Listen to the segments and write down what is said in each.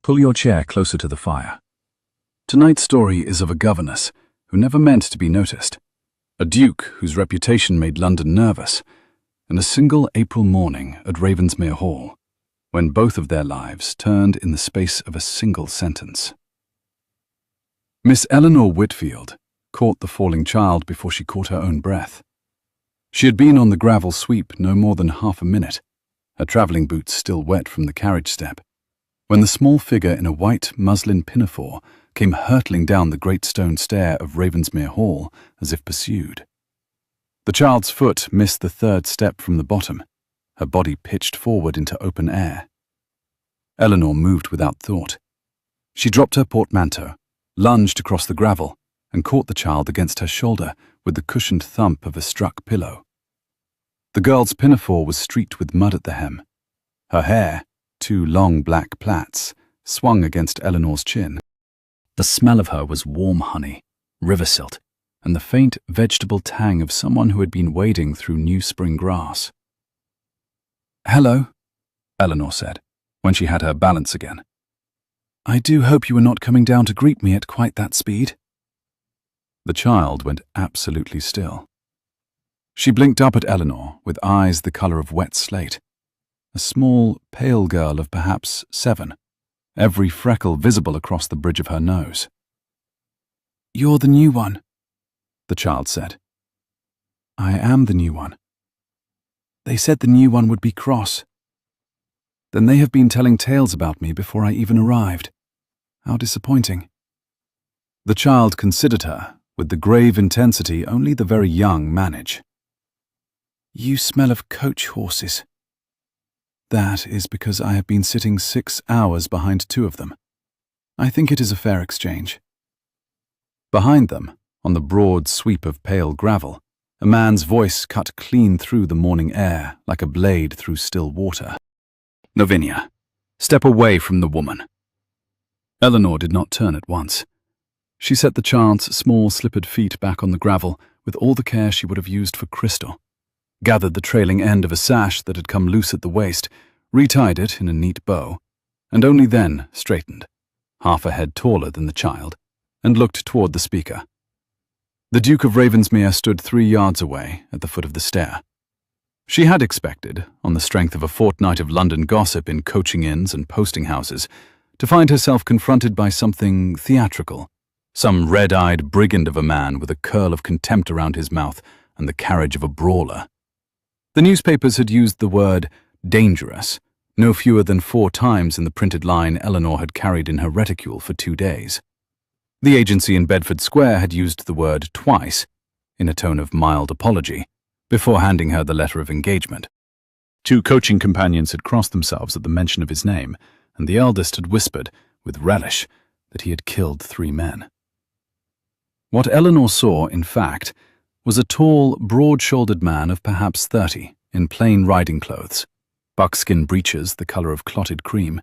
Pull your chair closer to the fire. Tonight's story is of a governess who never meant to be noticed, a duke whose reputation made London nervous, and a single April morning at Ravensmere Hall, when both of their lives turned in the space of a single sentence. Miss Eleanor Whitfield caught the falling child before she caught her own breath. She had been on the gravel sweep no more than half a minute, her travelling boots still wet from the carriage step, when the small figure in a white muslin pinafore came hurtling down the great stone stair of Ravensmere Hall as if pursued. The child's foot missed the third step from the bottom, her body pitched forward into open air. Eleanor moved without thought. She dropped her portmanteau, lunged across the gravel, and caught the child against her shoulder with the cushioned thump of a struck pillow. The girl's pinafore was streaked with mud at the hem. Her hair, two long black plaits, swung against Eleanor's chin. The smell of her was warm honey, river silt, and the faint vegetable tang of someone who had been wading through new spring grass. "Hello," Eleanor said, when she had her balance again. "I do hope you were not coming down to greet me at quite that speed." The child went absolutely still. She blinked up at Eleanor with eyes the colour of wet slate. A small, pale girl of perhaps 7, every freckle visible across the bridge of her nose. "You're the new one," the child said. "I am the new one. They said the new one would be cross. Then they have been telling tales about me before I even arrived. How disappointing." The child considered her with the grave intensity only the very young manage. "You smell of coach horses." "That is because I have been sitting 6 hours behind 2 of them. I think it is a fair exchange." Behind them, on the broad sweep of pale gravel, a man's voice cut clean through the morning air like a blade through still water. "Lavinia, step away from the woman." Eleanor did not turn at once. She set the child's small slippered feet back on the gravel with all the care she would have used for Crystal, gathered the trailing end of a sash that had come loose at the waist, retied it in a neat bow, and only then straightened, half a head taller than the child, and looked toward the speaker. The Duke of Ravensmere stood 3 yards away at the foot of the stair. She had expected, on the strength of a fortnight of London gossip in coaching inns and posting houses, to find herself confronted by something theatrical, some red-eyed brigand of a man with a curl of contempt around his mouth and the carriage of a brawler. The newspapers had used the word dangerous no fewer than 4 times in the printed line Eleanor had carried in her reticule for 2 days. The agency in Bedford Square had used the word twice, in a tone of mild apology, before handing her the letter of engagement. 2 coaching companions had crossed themselves at the mention of his name, and the eldest had whispered, with relish, that he had killed 3 men. What Eleanor saw, in fact, was a tall, broad-shouldered man of perhaps 30, in plain riding clothes, buckskin breeches the colour of clotted cream,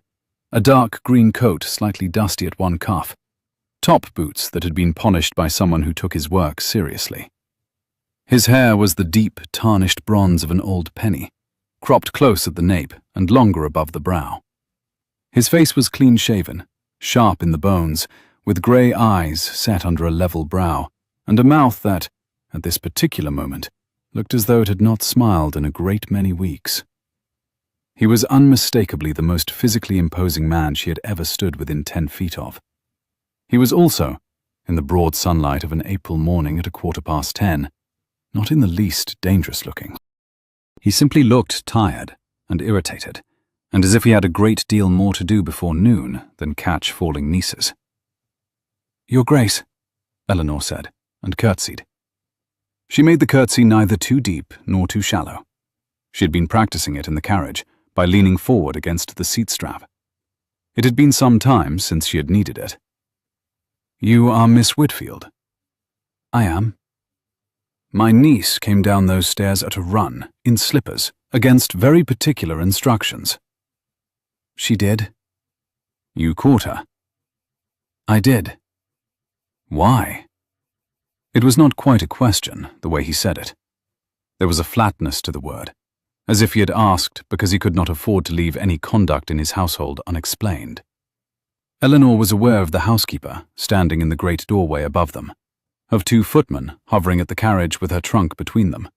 a dark green coat slightly dusty at one cuff, top boots that had been polished by someone who took his work seriously. His hair was the deep, tarnished bronze of an old penny, cropped close at the nape and longer above the brow. His face was clean-shaven, sharp in the bones, with grey eyes set under a level brow, and a mouth that, at this particular moment, looked as though it had not smiled in a great many weeks. He was unmistakably the most physically imposing man she had ever stood within 10 feet of. He was also, in the broad sunlight of an April morning at 10:15, not in the least dangerous-looking. He simply looked tired and irritated, and as if he had a great deal more to do before noon than catch falling nieces. "Your Grace," Eleanor said, and curtsied. She made the curtsy neither too deep nor too shallow. She had been practicing it in the carriage by leaning forward against the seat strap. It had been some time since she had needed it. "You are Miss Whitfield?" "I am." "My niece came down those stairs at a run, in slippers, against very particular instructions." "She did." "You caught her?" "I did." "Why?" It was not quite a question, the way he said it. There was a flatness to the word, as if he had asked because he could not afford to leave any conduct in his household unexplained. Eleanor was aware of the housekeeper standing in the great doorway above them, of 2 footmen hovering at the carriage with her trunk between them,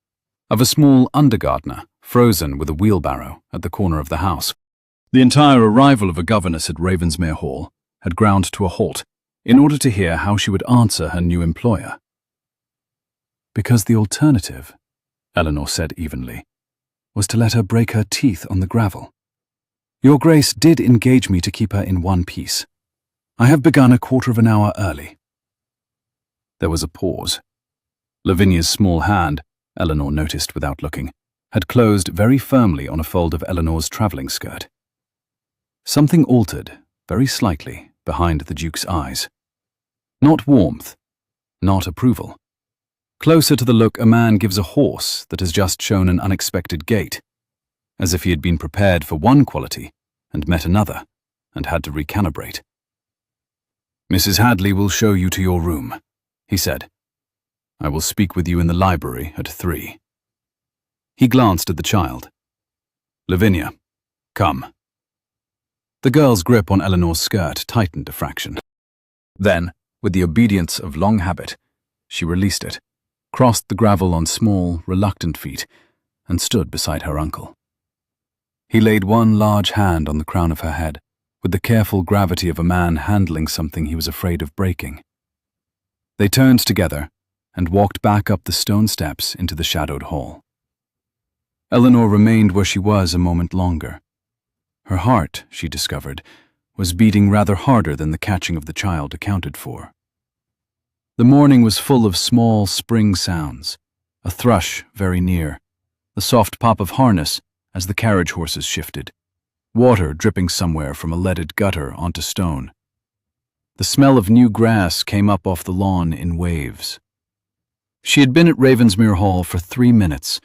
of a small undergardener frozen with a wheelbarrow at the corner of the house. The entire arrival of a governess at Ravensmere Hall had ground to a halt in order to hear how she would answer her new employer. Because the alternative, Eleanor said evenly, was to let her break her teeth on the gravel. Your Grace did engage me to keep her in one piece. I have begun a quarter of an hour early. There was a pause. Lavinia's small hand, Eleanor noticed without looking, had closed very firmly on a fold of Eleanor's travelling skirt. Something altered, very slightly, behind the Duke's eyes. Not warmth, not approval. Closer to the look a man gives a horse that has just shown an unexpected gait, as if he had been prepared for one quality and met another, and had to recalibrate. Mrs. Hadley will show you to your room, he said. I will speak with you in the library at 3. He glanced at the child. Lavinia, come. The girl's grip on Eleanor's skirt tightened a fraction. Then, with the obedience of long habit, she released it, crossed the gravel on small, reluctant feet, and stood beside her uncle. He laid one large hand on the crown of her head, with the careful gravity of a man handling something he was afraid of breaking. They turned together and walked back up the stone steps into the shadowed hall. Eleanor remained where she was a moment longer. Her heart, she discovered, was beating rather harder than the catching of the child accounted for. The morning was full of small spring sounds, a thrush very near, the soft pop of harness as the carriage horses shifted, water dripping somewhere from a leaded gutter onto stone. The smell of new grass came up off the lawn in waves. She had been at Ravensmere Hall for 3 minutes,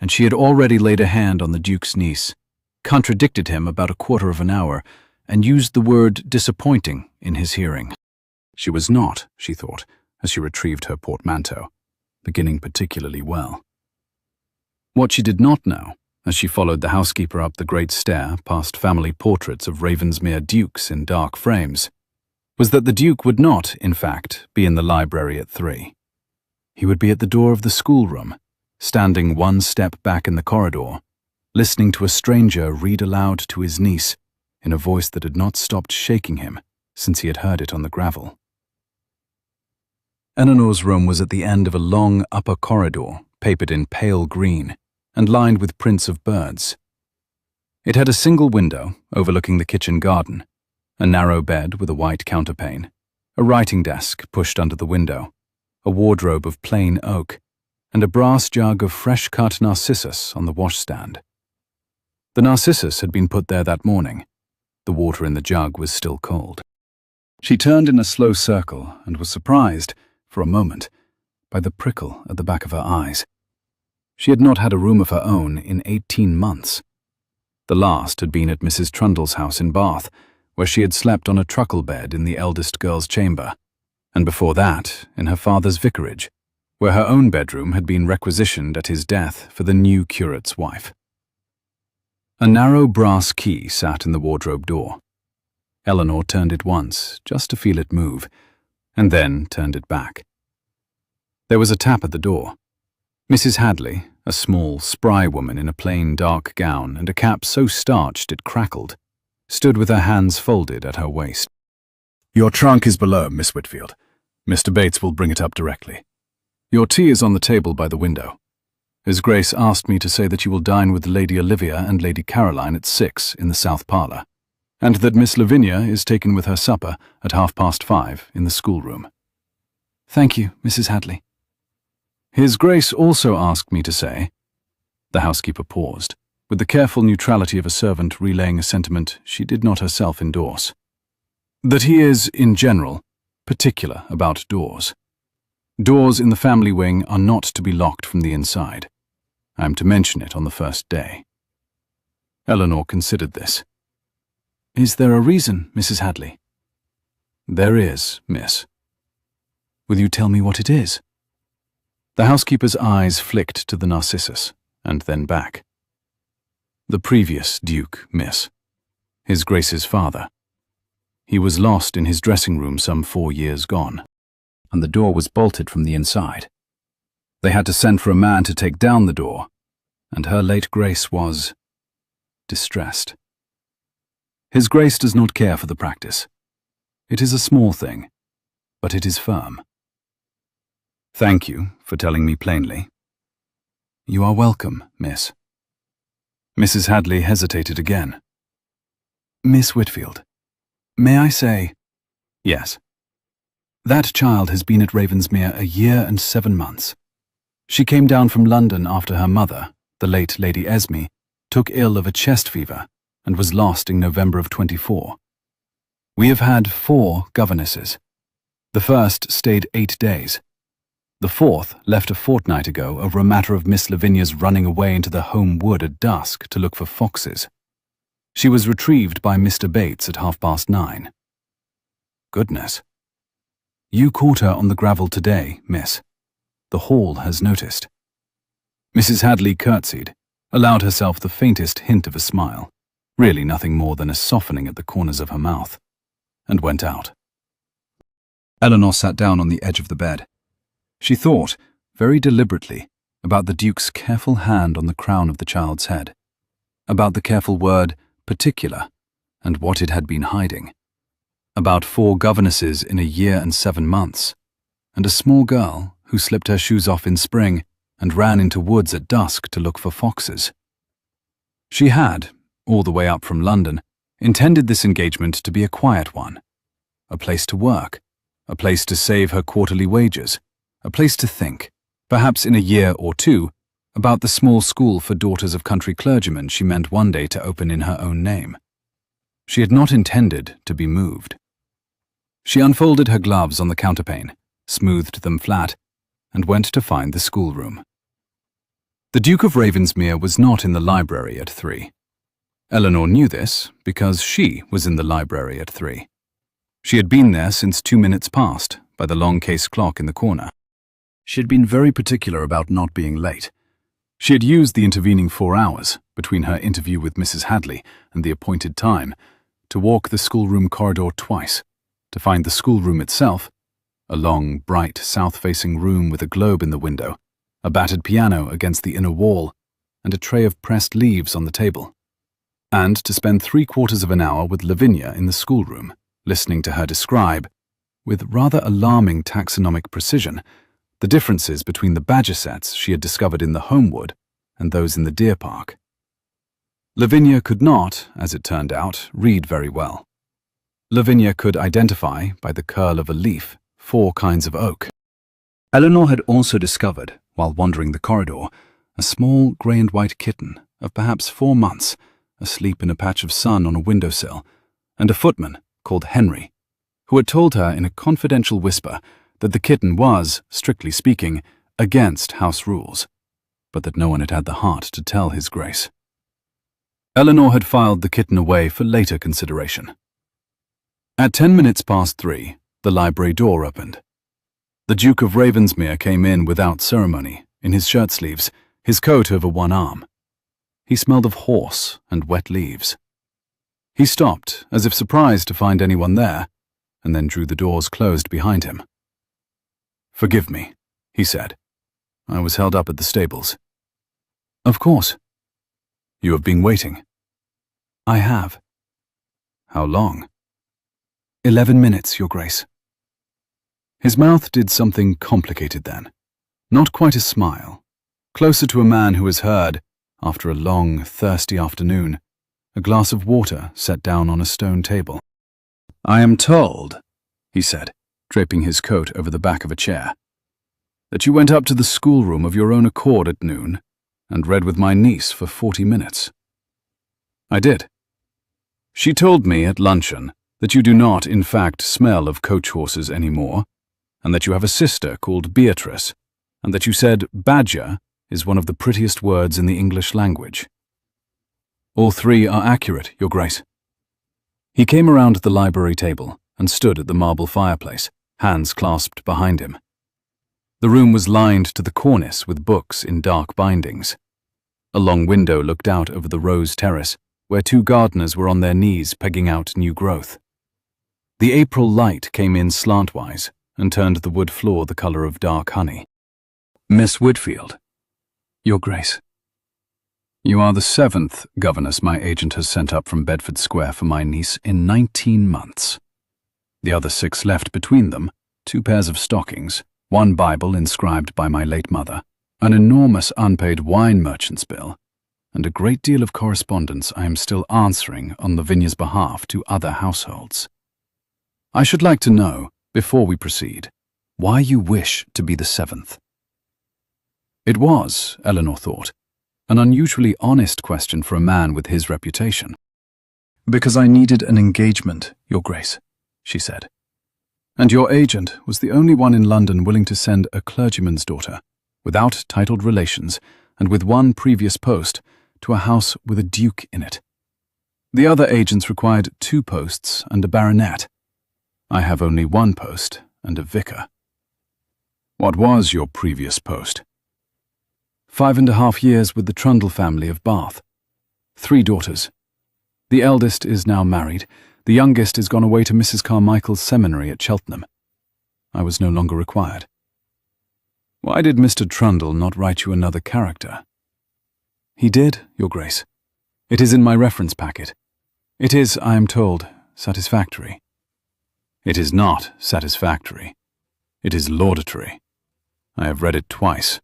and she had already laid a hand on the Duke's niece, contradicted him about a quarter of an hour, and used the word disappointing in his hearing. She was not, she thought, as she retrieved her portmanteau, beginning particularly well. What she did not know, as she followed the housekeeper up the great stair past family portraits of Ravensmere dukes in dark frames, was that the Duke would not, in fact, be in the library at 3. He would be at the door of the schoolroom, standing 1 step back in the corridor, listening to a stranger read aloud to his niece in a voice that had not stopped shaking him since he had heard it on the gravel. Eleanor's room was at the end of a long upper corridor, papered in pale green, and lined with prints of birds. It had a single window overlooking the kitchen garden, a narrow bed with a white counterpane, a writing desk pushed under the window, a wardrobe of plain oak, and a brass jug of fresh-cut narcissus on the washstand. The narcissus had been put there that morning. The water in the jug was still cold. She turned in a slow circle and was surprised, for a moment, by the prickle at the back of her eyes. She had not had a room of her own in 18 months. The last had been at Mrs. Trundle's house in Bath, where she had slept on a truckle bed in the eldest girl's chamber, and before that, in her father's vicarage, where her own bedroom had been requisitioned at his death for the new curate's wife. A narrow brass key sat in the wardrobe door. Eleanor turned it once, just to feel it move, and then turned it back. There was a tap at the door. Mrs. Hadley, a small, spry woman in a plain dark gown and a cap so starched it crackled, stood with her hands folded at her waist. Your trunk is below, Miss Whitfield. Mr. Bates will bring it up directly. Your tea is on the table by the window. His Grace asked me to say that you will dine with Lady Olivia and Lady Caroline at 6 in the south parlour, and that Miss Lavinia is taken with her supper at 5:30 in the schoolroom. Thank you, Mrs. Hadley. His Grace also asked me to say— The housekeeper paused, with the careful neutrality of a servant relaying a sentiment she did not herself endorse. That he is, in general, particular about doors. Doors in the family wing are not to be locked from the inside. I am to mention it on the first day. Eleanor considered this. Is there a reason, Mrs. Hadley? There is, miss. Will you tell me what it is? The housekeeper's eyes flicked to the narcissus, and then back. The previous Duke, miss. His Grace's father. He was lost in his dressing room some 4 years gone, and the door was bolted from the inside. They had to send for a man to take down the door, and her late Grace was distressed. His Grace does not care for the practice. It is a small thing, but it is firm. Thank you for telling me plainly. You are welcome, miss. Mrs. Hadley hesitated again. Miss Whitfield, may I say? Yes. That child has been at Ravensmere a year and 7 months. She came down from London after her mother, the late Lady Esme, took ill of a chest fever and was lost in November of 24. We have had 4 governesses. The first stayed 8 days. The 4th left a fortnight ago over a matter of Miss Lavinia's running away into the home wood at dusk to look for foxes. She was retrieved by Mr. Bates at 9:30. Goodness. You caught her on the gravel today, miss. The hall has noticed. Mrs. Hadley curtsied, allowed herself the faintest hint of a smile, really nothing more than a softening at the corners of her mouth, and went out. Eleanor sat down on the edge of the bed. She thought, very deliberately, about the Duke's careful hand on the crown of the child's head, about the careful word particular and what it had been hiding, about 4 governesses in a year and 7 months, and a small girl who slipped her shoes off in spring and ran into woods at dusk to look for foxes. She had, all the way up from London, intended this engagement to be a quiet one, a place to work, a place to save her quarterly wages, a place to think, perhaps in a year or 2, about the small school for daughters of country clergymen she meant one day to open in her own name. She had not intended to be moved. She unfolded her gloves on the counterpane, smoothed them flat, and went to find the schoolroom. The Duke of Ravensmere was not in the library at 3. Eleanor knew this because she was in the library at 3. She had been there since 2 minutes past by the long case clock in the corner. She had been very particular about not being late. She had used the intervening 4 hours between her interview with Mrs. Hadley and the appointed time to walk the schoolroom corridor twice, to find the schoolroom itself, a long, bright, south-facing room with a globe in the window, a battered piano against the inner wall, and a tray of pressed leaves on the table, and to spend 3/4 of an hour with Lavinia in the schoolroom, listening to her describe, with rather alarming taxonomic precision, the differences between the badger sets she had discovered in the Homewood and those in the deer park. Lavinia could not, as it turned out, read very well. Lavinia could identify, by the curl of a leaf, 4 kinds of oak. Eleanor had also discovered, while wandering the corridor, a small grey and white kitten of perhaps 4 months, asleep in a patch of sun on a windowsill, and a footman called Henry, who had told her in a confidential whisper that the kitten was, strictly speaking, against house rules, but that no one had had the heart to tell his Grace. Eleanor had filed the kitten away for later consideration. At 10 minutes past 3, the library door opened. The Duke of Ravensmere came in without ceremony, in his shirt-sleeves, his coat over one arm. He smelled of horse and wet leaves. He stopped, as if surprised to find anyone there, and then drew the doors closed behind him. "Forgive me," he said. "I was held up at the stables." "Of course." "You have been waiting." "I have." "How long?" 11 minutes, Your Grace." His mouth did something complicated then. Not quite a smile. Closer to a man who has heard, after a long, thirsty afternoon, a glass of water set down on a stone table. "I am told," he said, draping his coat over the back of a chair, "that you went up to the schoolroom of your own accord at noon and read with my niece for 40 minutes. "I did. She told me at luncheon that you do not, in fact, smell of coach horses any more, and that you have a sister called Beatrice, and that you said badger is one of the prettiest words in the English language. All 3 are accurate, Your Grace." He came around the library table and stood at the marble fireplace, hands clasped behind him. The room was lined to the cornice with books in dark bindings. A long window looked out over the rose terrace, where 2 gardeners were on their knees pegging out new growth. The April light came in slantwise and turned the wood floor the colour of dark honey. Miss Whitfield, Your Grace. You are the 7th governess my agent has sent up from Bedford Square for my niece in 19 months. The other 6 left between them 2 pairs of stockings, 1 Bible inscribed by my late mother, an enormous unpaid wine merchant's bill, and a great deal of correspondence I am still answering on Lavinia's behalf to other households. I should like to know, before we proceed, why you wish to be the 7th. It was, Eleanor thought, an unusually honest question for a man with his reputation. Because I needed an engagement, Your Grace, she said. And your agent was the only one in London willing to send a clergyman's daughter, without titled relations and with 1 previous post, to a house with a duke in it. The other agents required 2 posts and a baronet. I have only 1 post and a vicar. What was your previous post? 5.5 years with the Trundle family of Bath. 3 daughters. The eldest is now married. The youngest is gone away to Mrs. Carmichael's seminary at Cheltenham. I was no longer required. Why did Mr. Trundle not write you another character? He did, Your Grace. It is in my reference packet. It is, I am told, satisfactory. It is not satisfactory. It is laudatory. I have read it twice.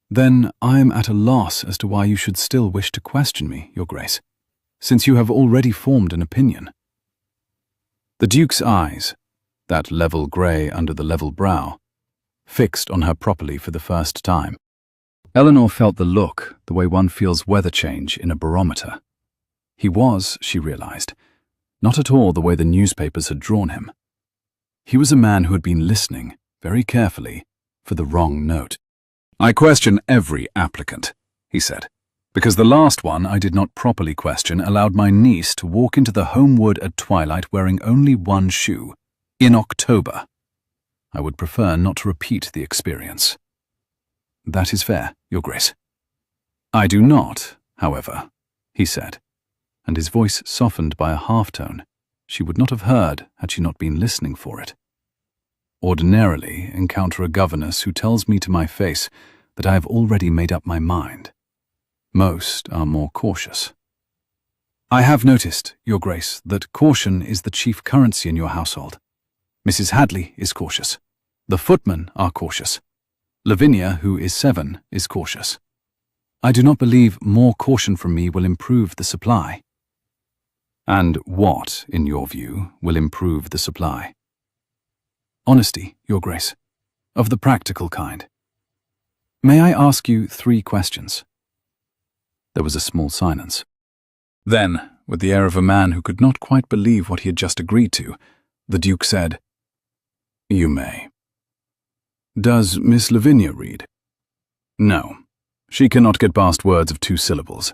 Then I am at a loss as to why you should still wish to question me, Your Grace, since you have already formed an opinion. The Duke's eyes, that level grey under the level brow, fixed on her properly for the first time. Eleanor felt the look the way one feels weather change in a barometer. He was, she realized, not at all the way the newspapers had drawn him. He was a man who had been listening, very carefully, for the wrong note. I question every applicant, he said, because the last one I did not properly question allowed my niece to walk into the home wood at twilight wearing only 1 shoe, in October. I would prefer not to repeat the experience. That is fair, Your Grace. I do not, however, he said, and his voice softened by a half-tone she would not have heard had she not been listening for it. Ordinarily encounter a governess who tells me to my face that I have already made up my mind. Most are more cautious. I have noticed, Your Grace, that caution is the chief currency in your household. Mrs. Hadley is cautious. The footmen are cautious. Lavinia, who is 7, is cautious. I do not believe more caution from me will improve the supply. And what, in your view, will improve the supply? Honesty, Your Grace, of the practical kind. May I ask you 3 questions? There was a small silence. Then, with the air of a man who could not quite believe what he had just agreed to, the Duke said, You may. Does Miss Lavinia read? No. She cannot get past words of 2 syllables.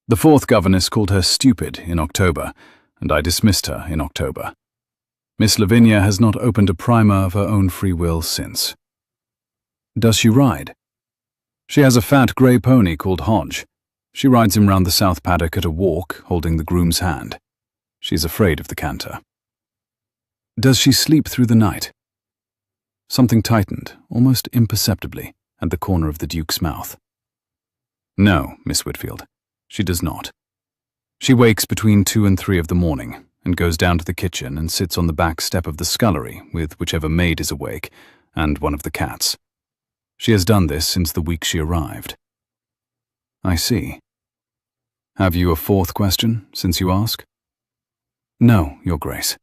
The 4th governess called her stupid in October, and I dismissed her in October. Miss Lavinia has not opened a primer of her own free will since. Does she ride? She has a fat grey pony called Hodge. She rides him round the south paddock at a walk, holding the groom's hand. She is afraid of the canter. Does she sleep through the night? Something tightened, almost imperceptibly, at the corner of the Duke's mouth. No, Miss Whitfield, she does not. She wakes between 2 and 3 of the morning, and goes down to the kitchen and sits on the back step of the scullery with whichever maid is awake, and one of the cats. She has done this since the week she arrived. I see. Have you a 4th question, since you ask? No, Your Grace.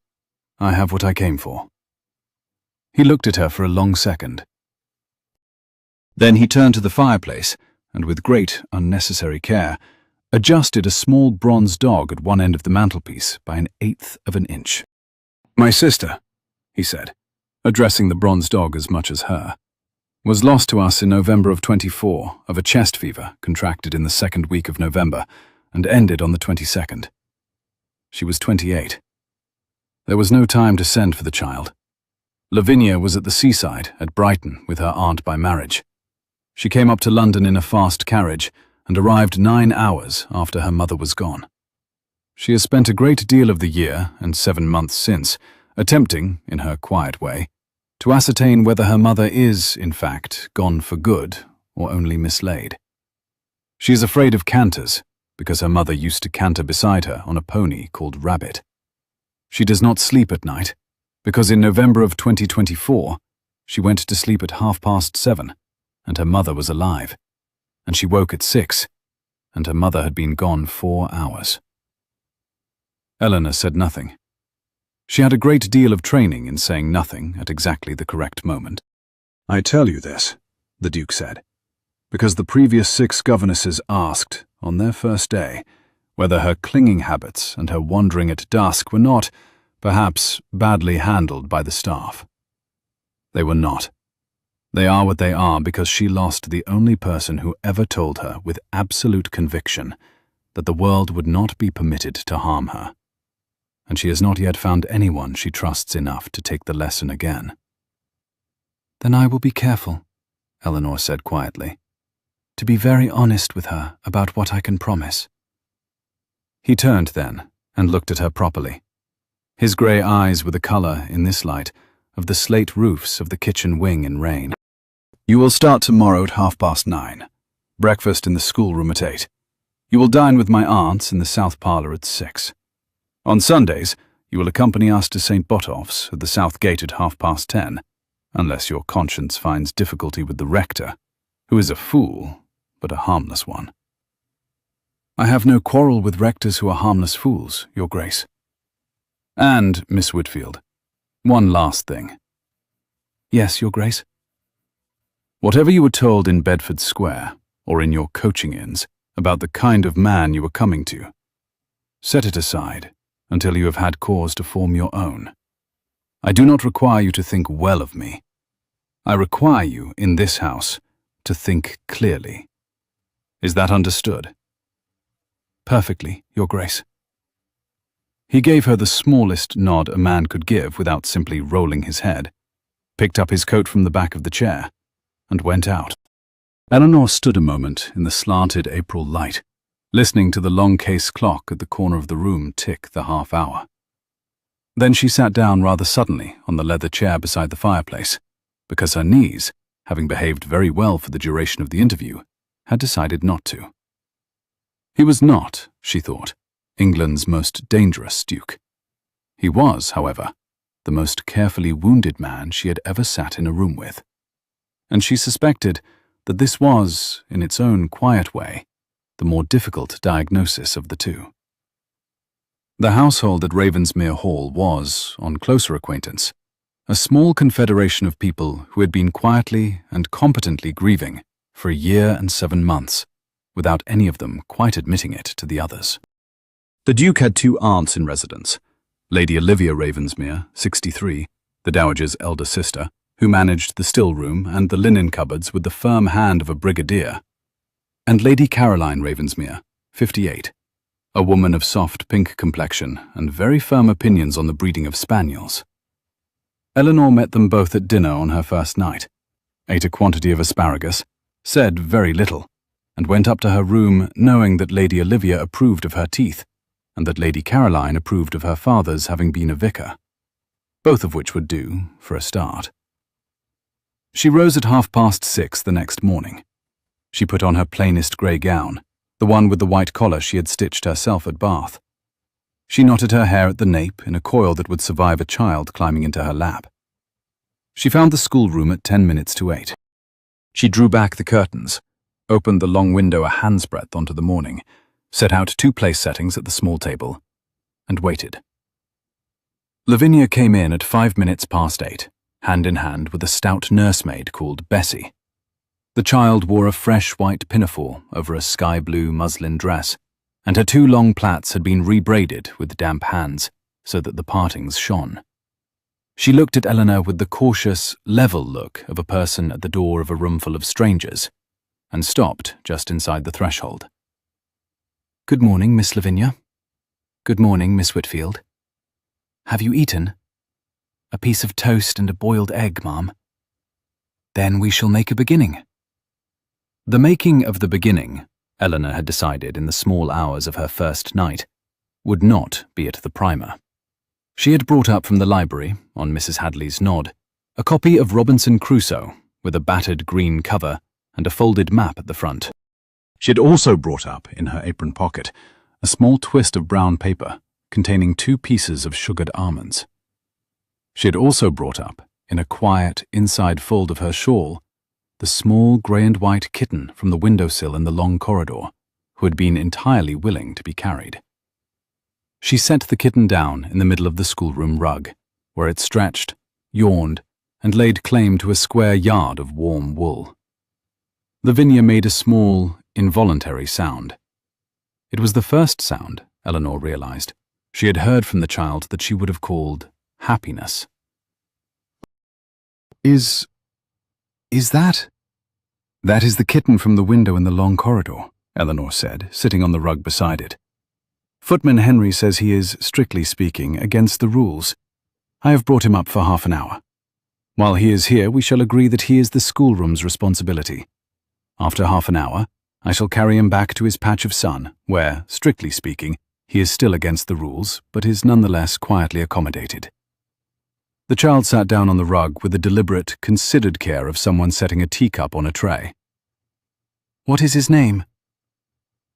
I have what I came for. He looked at her for a long second. Then he turned to the fireplace, and with great, unnecessary care, adjusted a small bronze dog at one end of the mantelpiece by 1/8 of an inch. My sister, he said, addressing the bronze dog as much as her, was lost to us in November of 24 of a chest fever contracted in the 2nd week of November and ended on the 22nd. She was 28. There was no time to send for the child. Lavinia was at the seaside at Brighton with her aunt by marriage. She came up to London in a fast carriage and arrived 9 hours after her mother was gone. She has spent a great deal of the year, and 7 months since, attempting, in her quiet way, to ascertain whether her mother is, in fact, gone for good or only mislaid. She is afraid of canters, because her mother used to canter beside her on a pony called Rabbit. She does not sleep at night, because in November of 2024, she went to sleep at 7:30, and her mother was alive, and she woke at 6, and her mother had been gone 4 hours. Eleanor said nothing. She had a great deal of training in saying nothing at exactly the correct moment. "I tell you this," the Duke said, "because the previous 6 governesses asked, on their first day, whether her clinging habits and her wandering at dusk were not, perhaps, badly handled by the staff. They were not. They are what they are because she lost the only person who ever told her with absolute conviction that the world would not be permitted to harm her. And she has not yet found anyone she trusts enough to take the lesson again." "Then I will be careful," Eleanor said quietly, "to be very honest with her about what I can promise." He turned then and looked at her properly. His grey eyes were the colour, in this light, of the slate roofs of the kitchen wing in rain. "You will start tomorrow at 9:30. Breakfast in the schoolroom at 8. You will dine with my aunts in the south parlour at 6. On Sundays, you will accompany us to St. Botolph's at the south gate at 10:30, unless your conscience finds difficulty with the rector, who is a fool, but a harmless one." "I have no quarrel with rectors who are harmless fools, Your Grace." "And, Miss Whitfield, one last thing." "Yes, Your Grace." "Whatever you were told in Bedford Square, or in your coaching inns, about the kind of man you were coming to, set it aside until you have had cause to form your own. I do not require you to think well of me. I require you, in this house, to think clearly. Is that understood?" "Perfectly, Your Grace." He gave her the smallest nod a man could give without simply rolling his head, picked up his coat from the back of the chair, and went out. Eleanor stood a moment in the slanted April light, listening to the long case clock at the corner of the room tick the half-hour. Then she sat down rather suddenly on the leather chair beside the fireplace, because her knees, having behaved very well for the duration of the interview, had decided not to. He was not, she thought, England's most dangerous duke. He was, however, the most carefully wounded man she had ever sat in a room with, and she suspected that this was, in its own quiet way, the more difficult diagnosis of the two. The household at Ravensmere Hall was, on closer acquaintance, a small confederation of people who had been quietly and competently grieving for a year and 7 months, without any of them quite admitting it to the others. The Duke had 2 aunts in residence, Lady Olivia Ravensmere, 63, the Dowager's elder sister, who managed the still room and the linen cupboards with the firm hand of a brigadier, and Lady Caroline Ravensmere, 58, a woman of soft pink complexion and very firm opinions on the breeding of spaniels. Eleanor met them both at dinner on her first night, ate a quantity of asparagus, said very little, and went up to her room knowing that Lady Olivia approved of her teeth, and that Lady Caroline approved of her father's having been a vicar, both of which would do for a start. She rose at 6:30 the next morning. She put on her plainest grey gown, the one with the white collar she had stitched herself at Bath. She knotted her hair at the nape in a coil that would survive a child climbing into her lap. She found the schoolroom at 10 minutes to 8. She drew back the curtains, opened the long window a hand's breadth onto the morning, set out 2 place settings at the small table, and waited. Lavinia came in at 5 minutes past 8, hand in hand with a stout nursemaid called Bessie. The child wore a fresh white pinafore over a sky-blue muslin dress, and her 2 long plaits had been rebraided with damp hands so that the partings shone. She looked at Eleanor with the cautious, level look of a person at the door of a roomful of strangers, and stopped just inside the threshold. "Good morning, Miss Lavinia." "Good morning, Miss Whitfield." "Have you eaten?" "A piece of toast and a boiled egg, ma'am." "Then we shall make a beginning." The making of the beginning, Eleanor had decided in the small hours of her first night, would not be at the primer. She had brought up from the library, on Mrs. Hadley's nod, a copy of Robinson Crusoe with a battered green cover and a folded map at the front. She had also brought up, in her apron pocket, a small twist of brown paper containing 2 pieces of sugared almonds. She had also brought up, in a quiet inside fold of her shawl, the small grey and white kitten from the windowsill in the long corridor, who had been entirely willing to be carried. She set the kitten down in the middle of the schoolroom rug, where it stretched, yawned, and laid claim to a square yard of warm wool. Lavinia made a small, involuntary sound. It was the first sound, Eleanor realized, she had heard from the child that she would have called happiness. Is that? That is the kitten from the window in the long corridor, Eleanor said, sitting on the rug beside it. Footman Henry says he is, strictly speaking, against the rules. I have brought him up for half an hour. While he is here, we shall agree that he is the schoolroom's responsibility. After half an hour, I shall carry him back to his patch of sun, where, strictly speaking, he is still against the rules, but is nonetheless quietly accommodated. The child sat down on the rug with the deliberate, considered care of someone setting a teacup on a tray. What is his name?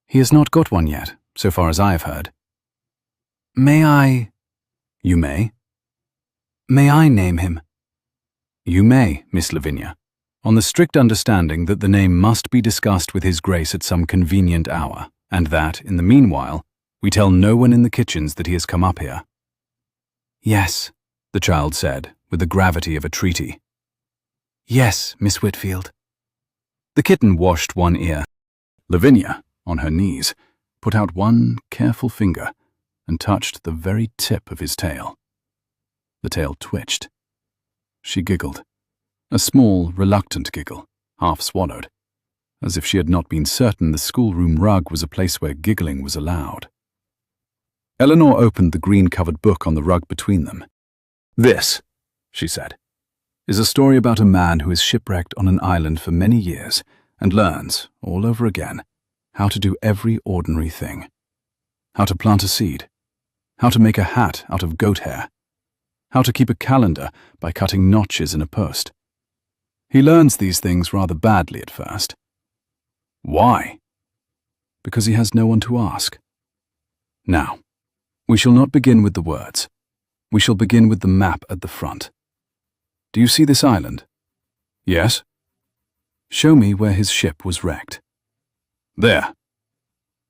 He has not got one yet, so far as I have heard. May I? You may. May I name him? You may, Miss Lavinia, on the strict understanding that the name must be discussed with His Grace at some convenient hour, and that, in the meanwhile, we tell no one in the kitchens that he has come up here. Yes, the child said, with the gravity of a treaty. Yes, Miss Whitfield. The kitten washed one ear. Lavinia, on her knees, put out one careful finger and touched the very tip of his tail. The tail twitched. She giggled, a small, reluctant giggle, half swallowed, as if she had not been certain the schoolroom rug was a place where giggling was allowed. Eleanor opened the green-covered book on the rug between them. This, she said, is a story about a man who is shipwrecked on an island for many years and learns, all over again, how to do every ordinary thing. How to plant a seed, how to make a hat out of goat hair, how to keep a calendar by cutting notches in a post. He learns these things rather badly at first. Why? Because he has no one to ask. Now, we shall not begin with the words. We shall begin with the map at the front. Do you see this island? Yes. Show me where his ship was wrecked. There.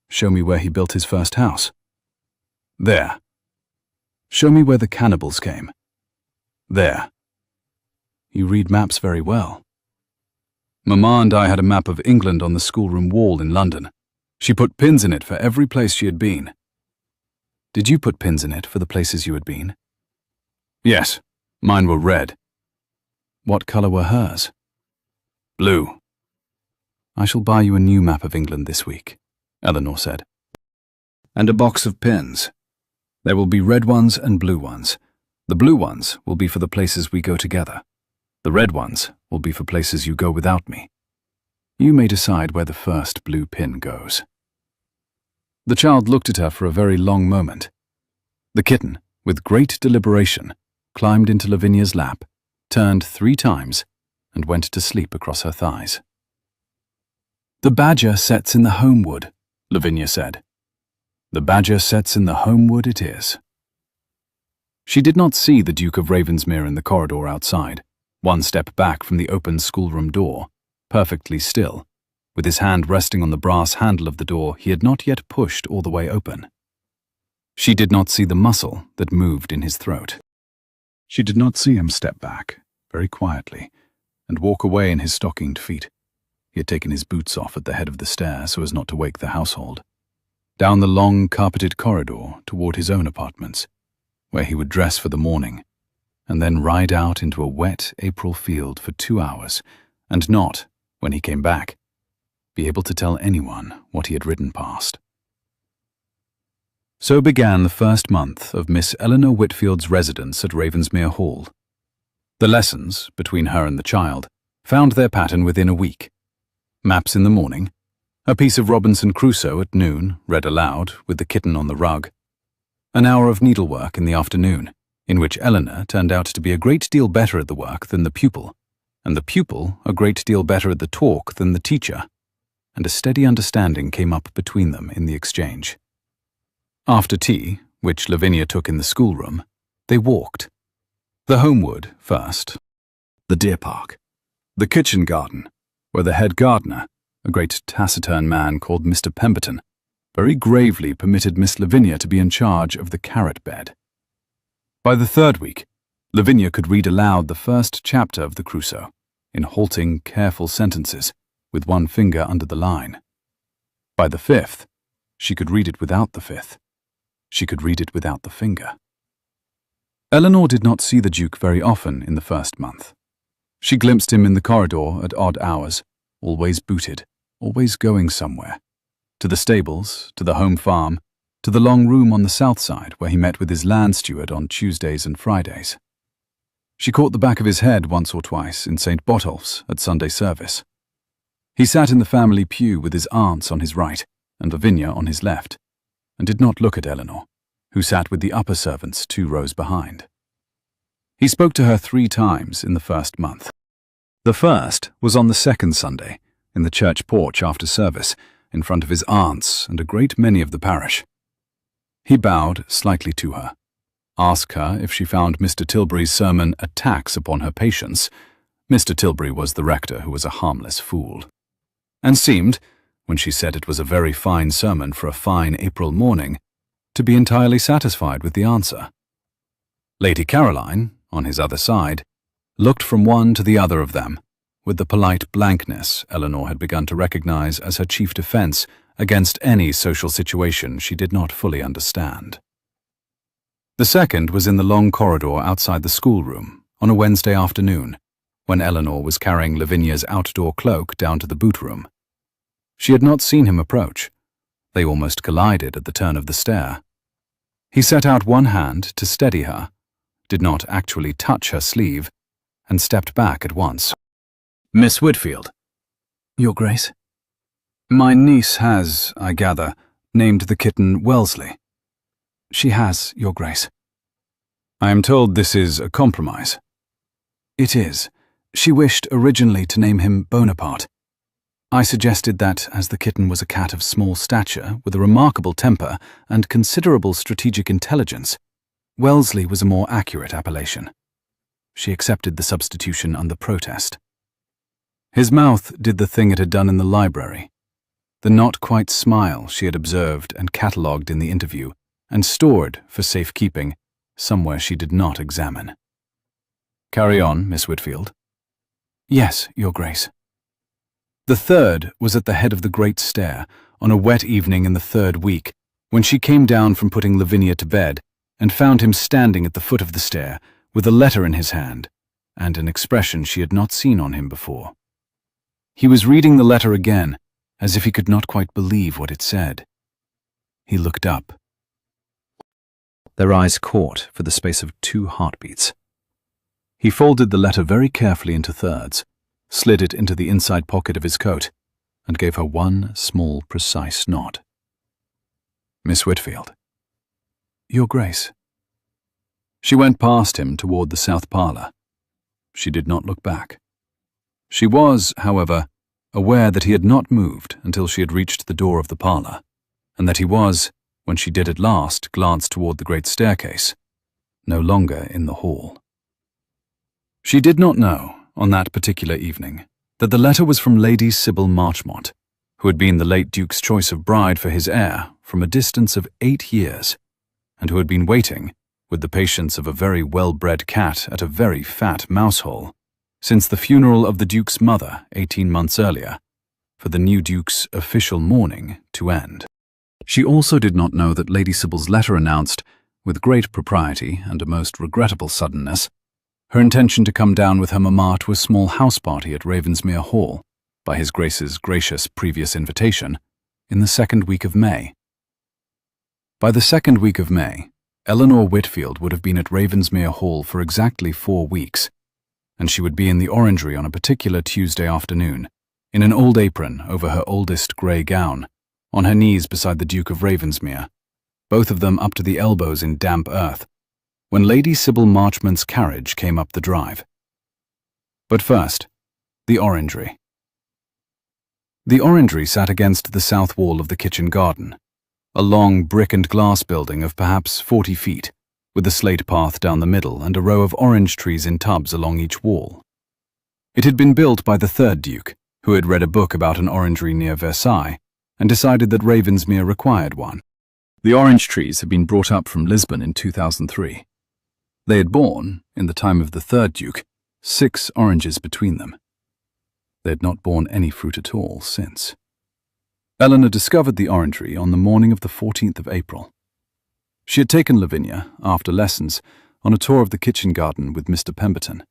Show me where he built his first house. There. Show me where the cannibals came. There. You read maps very well. Mamma and I had a map of England on the schoolroom wall in London. She put pins in it for every place she had been. Did you put pins in it for the places you had been? Yes, mine were red. What colour were hers? Blue. I shall buy you a new map of England this week, Eleanor said. And a box of pins. There will be red ones and blue ones. The blue ones will be for the places we go together. The red ones will be for places you go without me. You may decide where the first blue pin goes. The child looked at her for a very long moment. The kitten, with great deliberation, climbed into Lavinia's lap, turned 3 times, and went to sleep across her thighs. The badger sets in the home wood, Lavinia said. The badger sets in the home wood it is. She did not see the Duke of Ravensmere in the corridor outside, one step back from the open schoolroom door, perfectly still, with his hand resting on the brass handle of the door he had not yet pushed all the way open. She did not see the muscle that moved in his throat. She did not see him step back, very quietly, and walk away in his stockinged feet. He had taken his boots off at the head of the stair so as not to wake the household. Down the long carpeted corridor toward his own apartments, where he would dress for the morning, and then ride out into a wet April field for 2 hours, and not, when he came back, be able to tell anyone what he had ridden past. So began the first month of Miss Eleanor Whitfield's residence at Ravensmere Hall. The lessons, between her and the child, found their pattern within a week. Maps in the morning, a piece of Robinson Crusoe at noon, read aloud, with the kitten on the rug, An hour of needlework in the afternoon, in which Eleanor turned out to be a great deal better at the work than the pupil, and the pupil a great deal better at the talk than the teacher, and a steady understanding came up between them in the exchange. After tea, which Lavinia took in the schoolroom, they walked. The Homewood first, the deer park, the kitchen garden, where the head gardener, a great taciturn man called Mr. Pemberton, very gravely permitted Miss Lavinia to be in charge of the carrot bed. By the third week, Lavinia could read aloud the first chapter of the Crusoe, in halting, careful sentences, with one finger under the line. By the fifth, she could read it without the fifth. She could read it without the finger. Eleanor did not see the Duke very often in the first month. She glimpsed him in the corridor at odd hours, always booted, always going somewhere. To the stables, to the home farm, to the long room on the south side where he met with his land steward on Tuesdays and Fridays. She caught the back of his head once or twice in St. Botolph's at Sunday service. He sat in the family pew with his aunts on his right and Lavinia on his left, and did not look at Eleanor, who sat with the upper servants 2 rows behind. He spoke to her 3 times in the first month. The first was on the second Sunday, in the church porch after service, in front of his aunts and a great many of the parish. He bowed slightly to her, asked her if she found Mr. Tilbury's sermon a tax upon her patience. Mr. Tilbury was the rector, who was a harmless fool, and seemed, when she said it was a very fine sermon for a fine April morning, to be entirely satisfied with the answer. Lady Caroline, on his other side, looked from one to the other of them, with the polite blankness Eleanor had begun to recognize as her chief defense against any social situation she did not fully understand. The second was in the long corridor outside the schoolroom on a Wednesday afternoon, when Eleanor was carrying Lavinia's outdoor cloak down to the boot room. She had not seen him approach. They almost collided at the turn of the stair. He set out one hand to steady her, did not actually touch her sleeve, and stepped back at once. "Miss Whitfield." "Your Grace?" "My niece has, I gather, named the kitten Wellesley." "She has, Your Grace." "I am told this is a compromise." "It is. She wished originally to name him Bonaparte. I suggested that, as the kitten was a cat of small stature, with a remarkable temper and considerable strategic intelligence, Wellesley was a more accurate appellation. She accepted the substitution under protest. His mouth did the thing it had done in the library. The not-quite smile she had observed and catalogued in the interview, and stored, for safekeeping, somewhere she did not examine. "Carry on, Miss Whitfield." "Yes, Your Grace." The third was at the head of the great stair, on a wet evening in the third week, when she came down from putting Lavinia to bed, and found him standing at the foot of the stair, with a letter in his hand, and an expression she had not seen on him before. He was reading the letter again, as if he could not quite believe what it said. He looked up. Their eyes caught for the space of 2 heartbeats. He folded the letter very carefully into thirds, slid it into the inside pocket of his coat, and gave her one small, precise nod. "Miss Whitfield." "Your Grace." She went past him toward the south parlour. She did not look back. She was, however, aware that he had not moved until she had reached the door of the parlour, and that he was, when she did at last glance toward the great staircase, no longer in the hall. She did not know, on that particular evening, that the letter was from Lady Sybil Marchmont, who had been the late Duke's choice of bride for his heir from a distance of 8 years, and who had been waiting, with the patience of a very well-bred cat at a very fat mouse-hole, since the funeral of the Duke's mother 18 months earlier, for the new Duke's official mourning to end. She also did not know that Lady Sybil's letter announced, with great propriety and a most regrettable suddenness, her intention to come down with her mamma to a small house party at Ravensmere Hall, by his Grace's gracious previous invitation, in the 2nd week of May. By the 2nd week of May, Eleanor Whitfield would have been at Ravensmere Hall for exactly 4 weeks, and she would be in the orangery on a particular Tuesday afternoon, in an old apron over her oldest grey gown, on her knees beside the Duke of Ravensmere, both of them up to the elbows in damp earth, when Lady Sybil Marchmont's carriage came up the drive. But first, the orangery. The orangery sat against the south wall of the kitchen garden, a long brick and glass building of perhaps 40 feet, with a slate path down the middle and a row of orange trees in tubs along each wall. It had been built by the third Duke, who had read a book about an orangery near Versailles and decided that Ravensmere required one. The orange trees had been brought up from Lisbon in 2003. They had borne, in the time of the third Duke, 6 oranges between them. They had not borne any fruit at all since. Eleanor discovered the orangery on the morning of the 14th of April. She had taken Lavinia, after lessons, on a tour of the kitchen garden with Mr. Pemberton,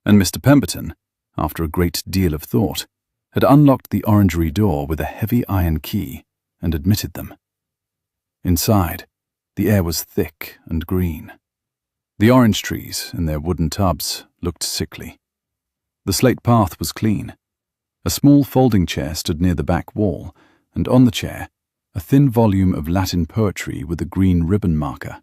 and Mr. Pemberton, after a great deal of thought, had unlocked the orangery door with a heavy iron key and admitted them. Inside, the air was thick and green. The orange trees, in their wooden tubs, looked sickly. The slate path was clean. A small folding chair stood near the back wall, and on the chair, a thin volume of Latin poetry with a green ribbon marker.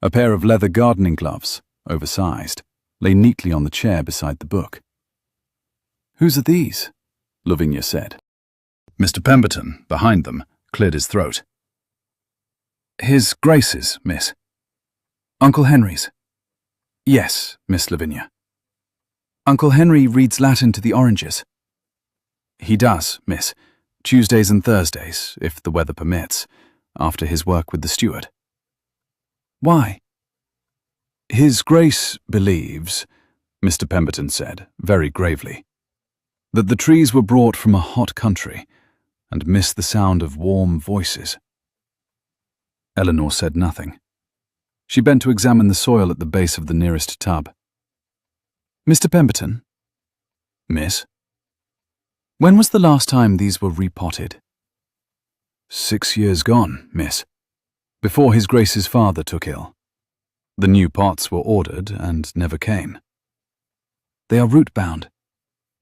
A pair of leather gardening gloves, oversized, lay neatly on the chair beside the book. "Whose are these?" Lavinia said. Mr. Pemberton, behind them, cleared his throat. "His Grace's, miss." "Uncle Henry's?" "Yes, Miss Lavinia." "Uncle Henry reads Latin to the oranges." "He does, miss, Tuesdays and Thursdays, if the weather permits, after his work with the steward." "Why?" "His Grace believes," Mr. Pemberton said, very gravely, "that the trees were brought from a hot country and miss the sound of warm voices." Eleanor said nothing. She bent to examine the soil at the base of the nearest tub. "Mr. Pemberton?" "Miss?" "When was the last time these were repotted?" "6 years gone, miss. Before His Grace's father took ill. The new pots were ordered and never came." "They are root-bound.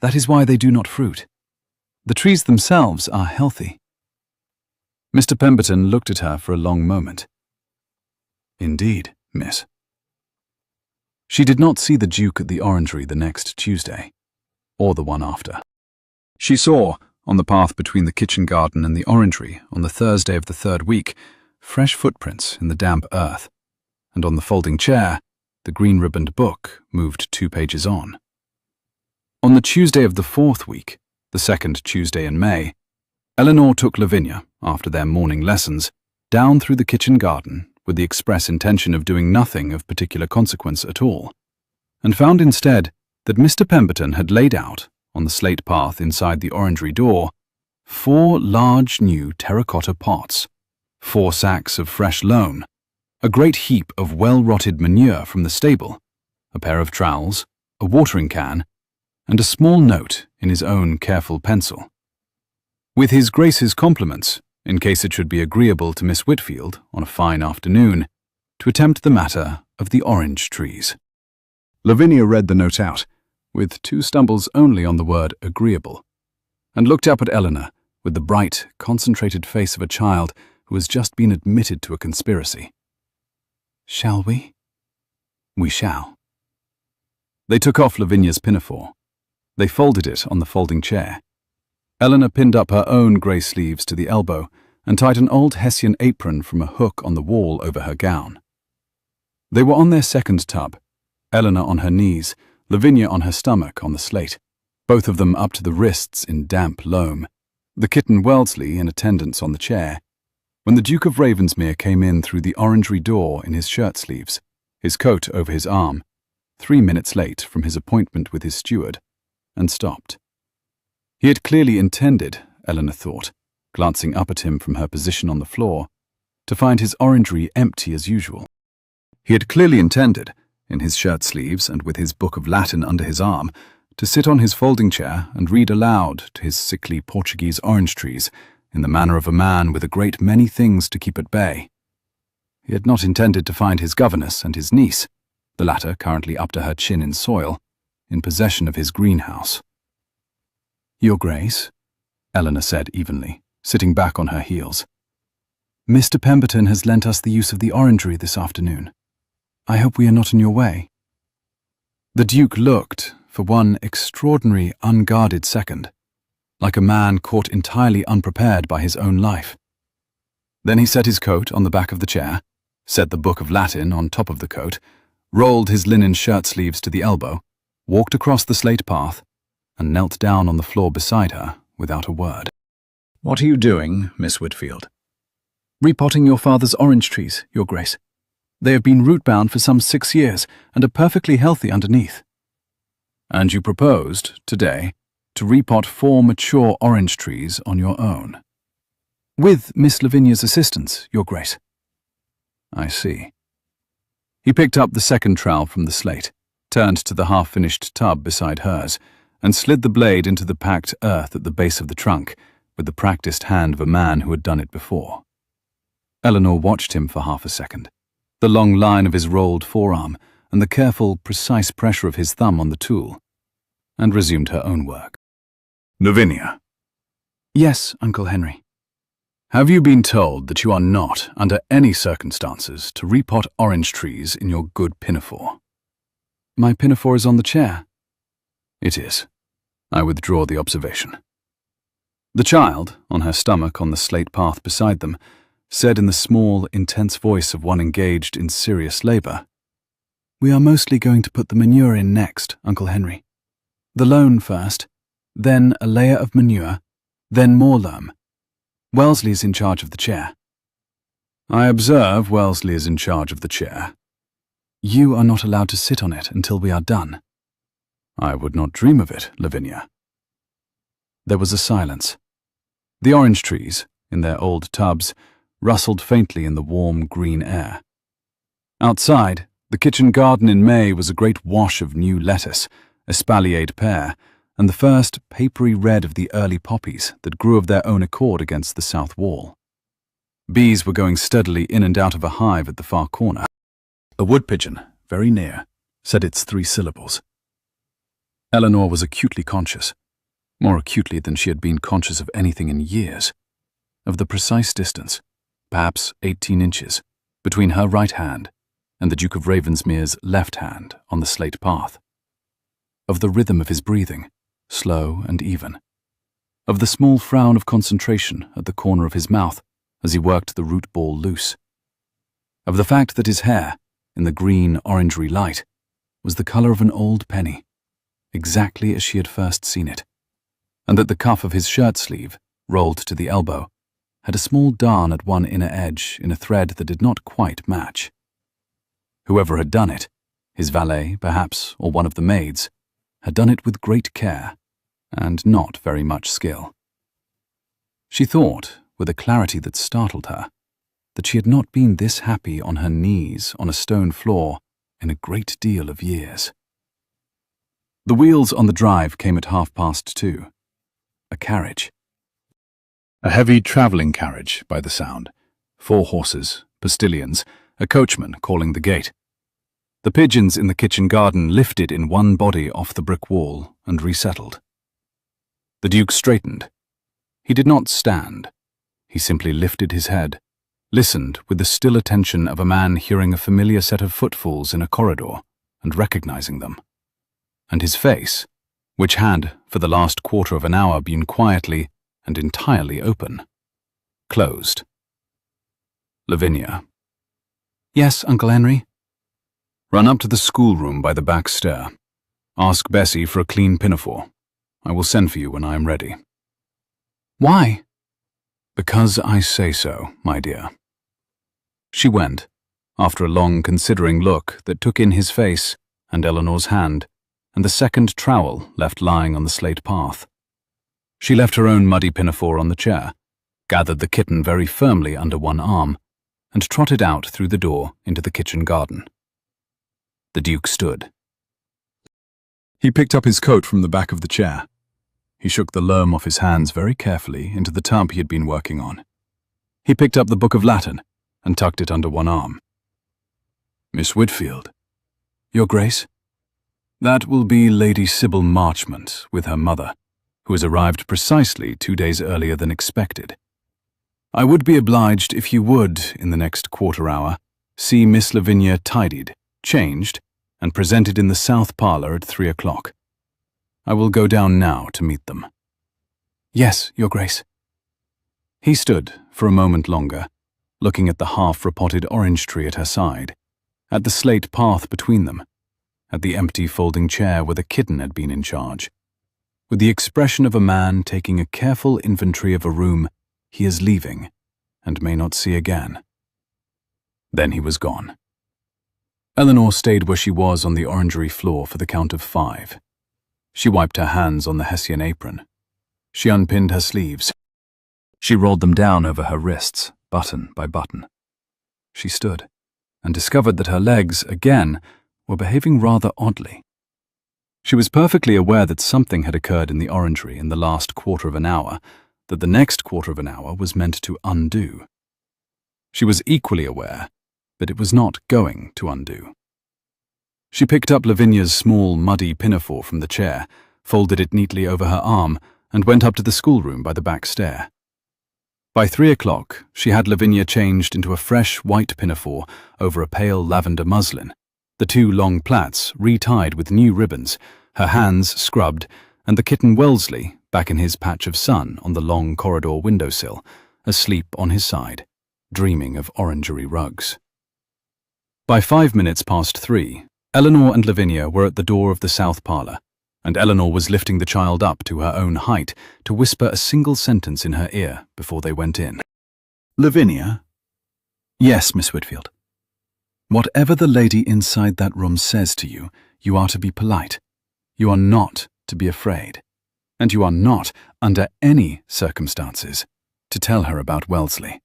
That is why they do not fruit. The trees themselves are healthy." Mr. Pemberton looked at her for a long moment. "Indeed, miss." She did not see the Duke at the orangery the next Tuesday, or the one after. She saw, on the path between the kitchen garden and the orangery on the Thursday of the third week, fresh footprints in the damp earth, and on the folding chair, the green-ribboned book moved 2 pages on. On the Tuesday of the fourth week, the second Tuesday in May, Eleanor took Lavinia, after their morning lessons, down through the kitchen garden with the express intention of doing nothing of particular consequence at all, and found instead that Mr. Pemberton had laid out, on the slate path inside the orangery door, 4 large new terracotta pots, 4 sacks of fresh loam, a great heap of well-rotted manure from the stable, a pair of trowels, a watering can, and a small note in his own careful pencil. With His Grace's compliments, in case it should be agreeable to Miss Whitfield, on a fine afternoon, to attempt the matter of the orange trees. Lavinia read the note out, with 2 stumbles only on the word agreeable, and looked up at Eleanor with the bright, concentrated face of a child who has just been admitted to a conspiracy. "Shall we?" "We shall." They took off Lavinia's pinafore. They folded it on the folding chair. Eleanor pinned up her own grey sleeves to the elbow and tied an old Hessian apron from a hook on the wall over her gown. They were on their second tub, Eleanor on her knees, Lavinia on her stomach on the slate, both of them up to the wrists in damp loam, the kitten Wellesley in attendance on the chair, when the Duke of Ravensmere came in through the orangery door in his shirt-sleeves, his coat over his arm, 3 minutes late from his appointment with his steward, and stopped. He had clearly intended, Eleanor thought, glancing up at him from her position on the floor, to find his orangery empty as usual. He had clearly intended, in his shirt-sleeves and with his book of Latin under his arm, to sit on his folding chair and read aloud to his sickly Portuguese orange trees in the manner of a man with a great many things to keep at bay. He had not intended to find his governess and his niece, the latter currently up to her chin in soil, in possession of his greenhouse. "Your Grace," Eleanor said evenly, sitting back on her heels. Mr. Pemberton has lent us the use of the orangery this afternoon. I hope we are not in your way." The Duke looked, for one extraordinary, unguarded second, like a man caught entirely unprepared by his own life. Then he set his coat on the back of the chair, set the book of Latin on top of the coat, rolled his linen shirt sleeves to the elbow, walked across the slate path, and knelt down on the floor beside her without a word. "What are you doing, Miss Whitfield?" "Repotting your father's orange trees, Your Grace. They have been root-bound for some 6 years and are perfectly healthy underneath." "And you proposed, today, to repot 4 mature orange trees on your own?" "With Miss Lavinia's assistance, Your Grace." "I see." He picked up the second trowel from the slate, turned to the half-finished tub beside hers, and slid the blade into the packed earth at the base of the trunk with the practiced hand of a man who had done it before. Eleanor watched him for half a second, the long line of his rolled forearm and the careful, precise pressure of his thumb on the tool, and resumed her own work. "Lavinia." "Yes, Uncle Henry." "Have you been told that you are not, under any circumstances, to repot orange trees in your good pinafore?" "My pinafore is on the chair." "It is. I withdraw the observation." The child, on her stomach on the slate path beside them, said in the small, intense voice of one engaged in serious labor, "We are mostly going to put the manure in next, Uncle Henry. The loam first, then a layer of manure, then more loam. Wellesley is in charge of the chair." "I observe Wellesley is in charge of the chair." "You are not allowed to sit on it until we are done." "I would not dream of it, Lavinia." There was a silence. The orange trees, in their old tubs, rustled faintly in the warm green air. Outside, the kitchen garden in May was a great wash of new lettuce, espaliered pear, and the first papery red of the early poppies that grew of their own accord against the south wall. Bees were going steadily in and out of a hive at the far corner. A wood pigeon, very near, said its 3 syllables. Eleanor was acutely conscious, more acutely than she had been conscious of anything in years, of the precise distance, perhaps 18 inches, between her right hand and the Duke of Ravensmere's left hand on the slate path, of the rhythm of his breathing, slow and even, of the small frown of concentration at the corner of his mouth as he worked the root ball loose, of the fact that his hair, in the green orangery light, was the color of an old penny, exactly as she had first seen it, and that the cuff of his shirt sleeve, rolled to the elbow, had a small darn at one inner edge in a thread that did not quite match. Whoever had done it, his valet, perhaps, or one of the maids, had done it with great care and not very much skill. She thought, with a clarity that startled her, that she had not been this happy on her knees on a stone floor in a great deal of years. The wheels on the drive came at 2:30. A carriage. A heavy travelling carriage, by the sound. 4 horses, postilions, a coachman calling the gate. The pigeons in the kitchen garden lifted in one body off the brick wall and resettled. The Duke straightened. He did not stand. He simply lifted his head, listened with the still attention of a man hearing a familiar set of footfalls in a corridor and recognizing them. And his face, which had, for the last quarter of an hour, been quietly and entirely open, closed. "Lavinia." "Yes, Uncle Henry." "Run up to the schoolroom by the back stair. Ask Bessie for a clean pinafore. I will send for you when I am ready." "Why?" "Because I say so, my dear." She went, after a long considering look that took in his face and Eleanor's hand, and the second trowel left lying on the slate path. She left her own muddy pinafore on the chair, gathered the kitten very firmly under one arm, and trotted out through the door into the kitchen garden. The Duke stood. He picked up his coat from the back of the chair. He shook the loam off his hands very carefully into the tub he had been working on. He picked up the book of Latin and tucked it under one arm. "Miss Whitfield." "Your Grace?" "That will be Lady Sybil Marchmont with her mother, who has arrived precisely 2 days earlier than expected." I would be obliged if you would, in the next quarter hour, see Miss Lavinia tidied, changed, and presented in the south parlour at 3 o'clock. I will go down now to meet them." "Yes, Your Grace." He stood for a moment longer, looking at the half-repotted orange tree at her side, at the slate path between them, at the empty folding chair where the kitten had been in charge, with the expression of a man taking a careful inventory of a room he is leaving and may not see again. Then he was gone. Eleanor stayed where she was on the orangery floor for the count of 5. She wiped her hands on the Hessian apron. She unpinned her sleeves. She rolled them down over her wrists, button by button. She stood and discovered that her legs, again, were behaving rather oddly. She was perfectly aware that something had occurred in the orangery in the last quarter of an hour that the next quarter of an hour was meant to undo. She was equally aware that it was not going to undo. She picked up Lavinia's small, muddy pinafore from the chair, folded it neatly over her arm, and went up to the schoolroom by the back stair. By 3 o'clock, she had Lavinia changed into a fresh white pinafore over a pale lavender muslin, the 2 long plaits retied with new ribbons, her hands scrubbed, and the kitten Wellesley back in his patch of sun on the long corridor windowsill, asleep on his side, dreaming of orangery rugs. By 5 minutes past 3, Eleanor and Lavinia were at the door of the south parlour, and Eleanor was lifting the child up to her own height to whisper a single sentence in her ear before they went in. "Lavinia?" "Yes, Miss Whitfield." "Whatever the lady inside that room says to you, you are to be polite. You are not to be afraid. And you are not, under any circumstances, to tell her about Wellesley."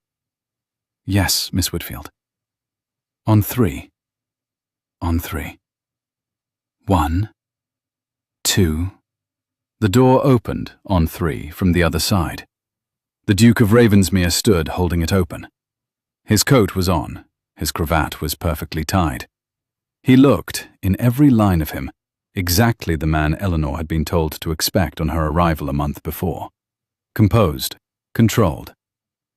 "Yes, Miss Whitfield." "On 3. On 3. 1, 2. The door opened on 3 from the other side. The Duke of Ravensmere stood holding it open. His coat was on, his cravat was perfectly tied. He looked, in every line of him, exactly the man Eleanor had been told to expect on her arrival a month before. Composed, controlled,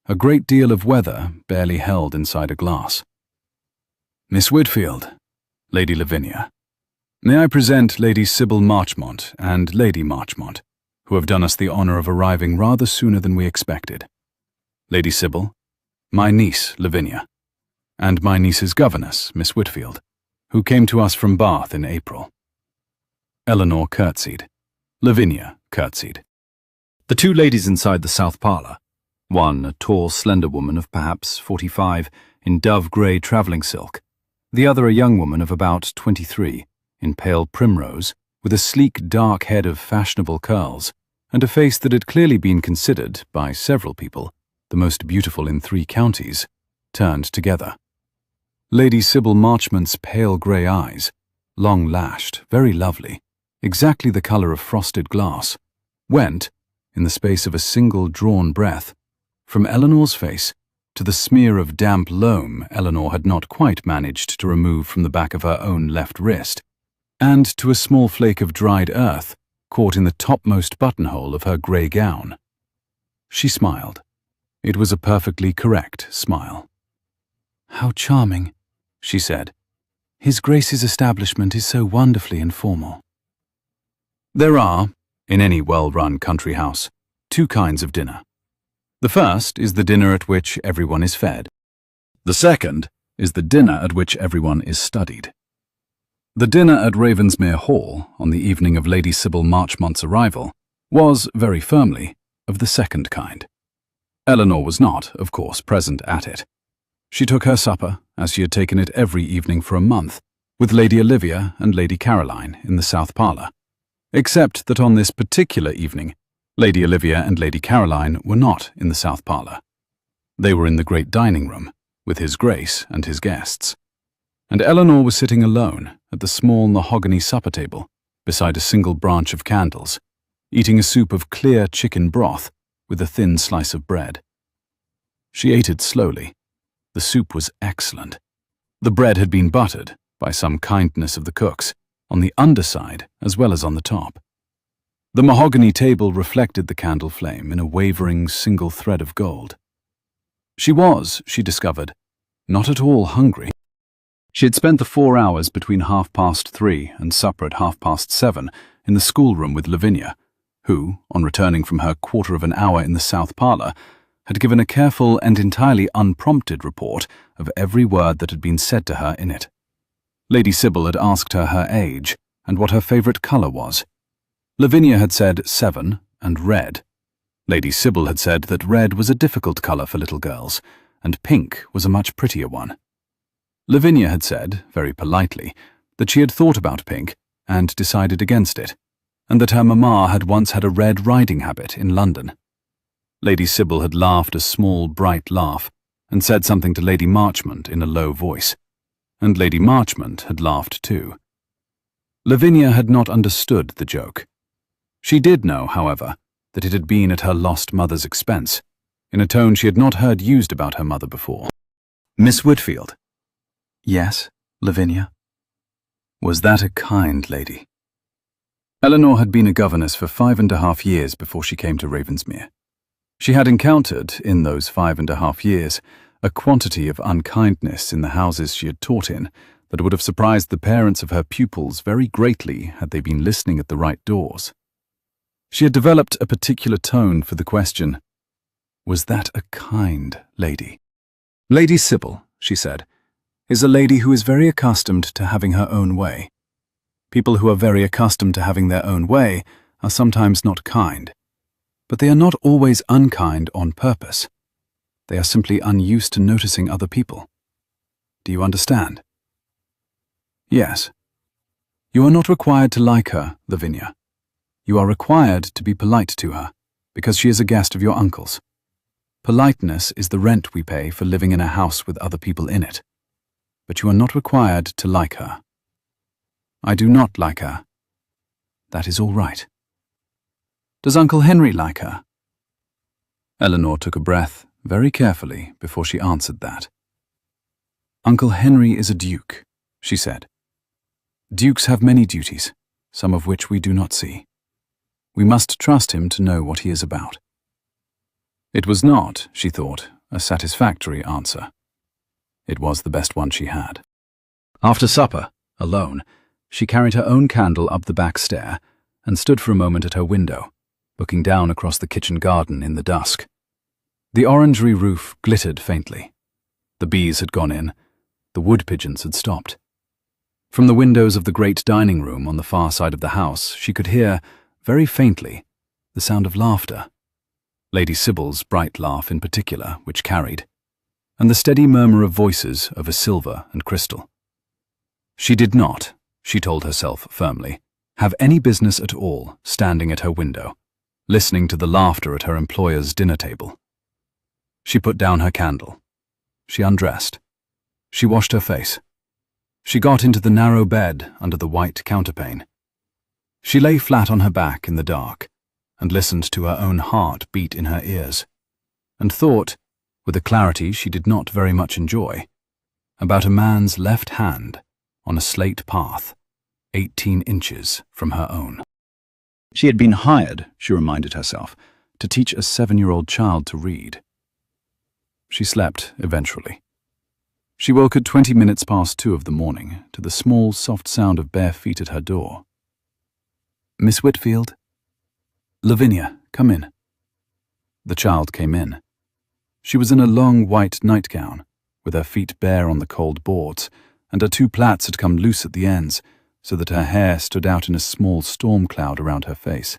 a great deal of weather barely held inside a glass. "Miss Whitfield, Lady Lavinia, may I present Lady Sybil Marchmont and Lady Marchmont, who have done us the honour of arriving rather sooner than we expected. Lady Sybil, my niece Lavinia, and my niece's governess, Miss Whitfield, who came to us from Bath in April." Eleanor curtsied. Lavinia curtsied. The 2 ladies inside the south parlour, one a tall, slender woman of perhaps 45 in dove-grey travelling silk, the other a young woman of about 23 in pale primrose, with a sleek dark head of fashionable curls, and a face that had clearly been considered, by several people, the most beautiful in 3 counties, turned together. Lady Sybil Marchmont's pale grey eyes, long-lashed, very lovely, exactly the colour of frosted glass, went, in the space of a single drawn breath, from Eleanor's face to the smear of damp loam Eleanor had not quite managed to remove from the back of her own left wrist, and to a small flake of dried earth caught in the topmost buttonhole of her grey gown. She smiled. It was a perfectly correct smile. "How charming," she said. "His Grace's establishment is so wonderfully informal." There are, in any well-run country house, 2 kinds of dinner. The first is the dinner at which everyone is fed. The second is the dinner at which everyone is studied. The dinner at Ravensmere Hall on the evening of Lady Sybil Marchmont's arrival was, very firmly, of the second kind. Eleanor was not, of course, present at it. She took her supper, as she had taken it every evening for a month, with Lady Olivia and Lady Caroline in the south parlour, except that on this particular evening, Lady Olivia and Lady Caroline were not in the south parlour. They were in the great dining room, with His Grace and his guests, and Eleanor was sitting alone at the small mahogany supper table, beside a single branch of candles, eating a soup of clear chicken broth with a thin slice of bread. She ate it slowly. The soup was excellent. The bread had been buttered, by some kindness of the cook's, on the underside as well as on the top. The mahogany table reflected the candle flame in a wavering single thread of gold. She was, she discovered, not at all hungry. She had spent the 4 hours between 3:30 and supper at 7:30 in the schoolroom with Lavinia, who, on returning from her quarter of an hour in the south parlour, had given a careful and entirely unprompted report of every word that had been said to her in it. Lady Sybil had asked her age and what her favourite colour was. Lavinia had said 7 and red. Lady Sybil had said that red was a difficult colour for little girls, and pink was a much prettier one. Lavinia had said, very politely, that she had thought about pink and decided against it, and that her mamma had once had a red riding habit in London. Lady Sybil had laughed a small, bright laugh and said something to Lady Marchmont in a low voice, and Lady Marchmont had laughed too. Lavinia had not understood the joke. She did know, however, that it had been at her lost mother's expense, in a tone she had not heard used about her mother before. Miss Whitfield. Yes, Lavinia. Was that a kind lady? Eleanor had been a governess for 5.5 years before she came to Ravensmere. She had encountered, in those 5.5 years, a quantity of unkindness in the houses she had taught in that would have surprised the parents of her pupils very greatly had they been listening at the right doors. She had developed a particular tone for the question, was that a kind lady? Lady Sybil, she said, is a lady who is very accustomed to having her own way. People who are very accustomed to having their own way are sometimes not kind, but they are not always unkind on purpose. They are simply unused to noticing other people. Do you understand? Yes. You are not required to like her, Lavinia. You are required to be polite to her, because she is a guest of your uncle's. Politeness is the rent we pay for living in a house with other people in it. But you are not required to like her. I do not like her. That is all right. Does Uncle Henry like her? Eleanor took a breath very carefully before she answered that. Uncle Henry is a duke, she said. Dukes have many duties, some of which we do not see. We must trust him to know what he is about. It was not, she thought, a satisfactory answer. It was the best one she had. After supper, alone, she carried her own candle up the back stair and stood for a moment at her window, looking down across the kitchen garden in the dusk. The orangery roof glittered faintly. The bees had gone in. The wood pigeons had stopped. From the windows of the great dining room on the far side of the house, she could hear, very faintly, the sound of laughter. Lady Sybil's bright laugh in particular, which carried, and the steady murmur of voices over silver and crystal. She did not, she told herself firmly, have any business at all standing at her window, listening to the laughter at her employer's dinner table. She put down her candle. She undressed. She washed her face. She got into the narrow bed under the white counterpane. She lay flat on her back in the dark and listened to her own heart beat in her ears, and thought, with a clarity she did not very much enjoy, about a man's left hand on a slate path, 18 inches from her own. She had been hired, she reminded herself, to teach a 7-year-old child to read. She slept eventually. She woke at 20 minutes past 2 of the morning to the small, soft sound of bare feet at her door. Miss Whitfield? Lavinia, come in. The child came in. She was in a long white nightgown, with her feet bare on the cold boards, and her 2 plaits had come loose at the ends, so that her hair stood out in a small storm cloud around her face.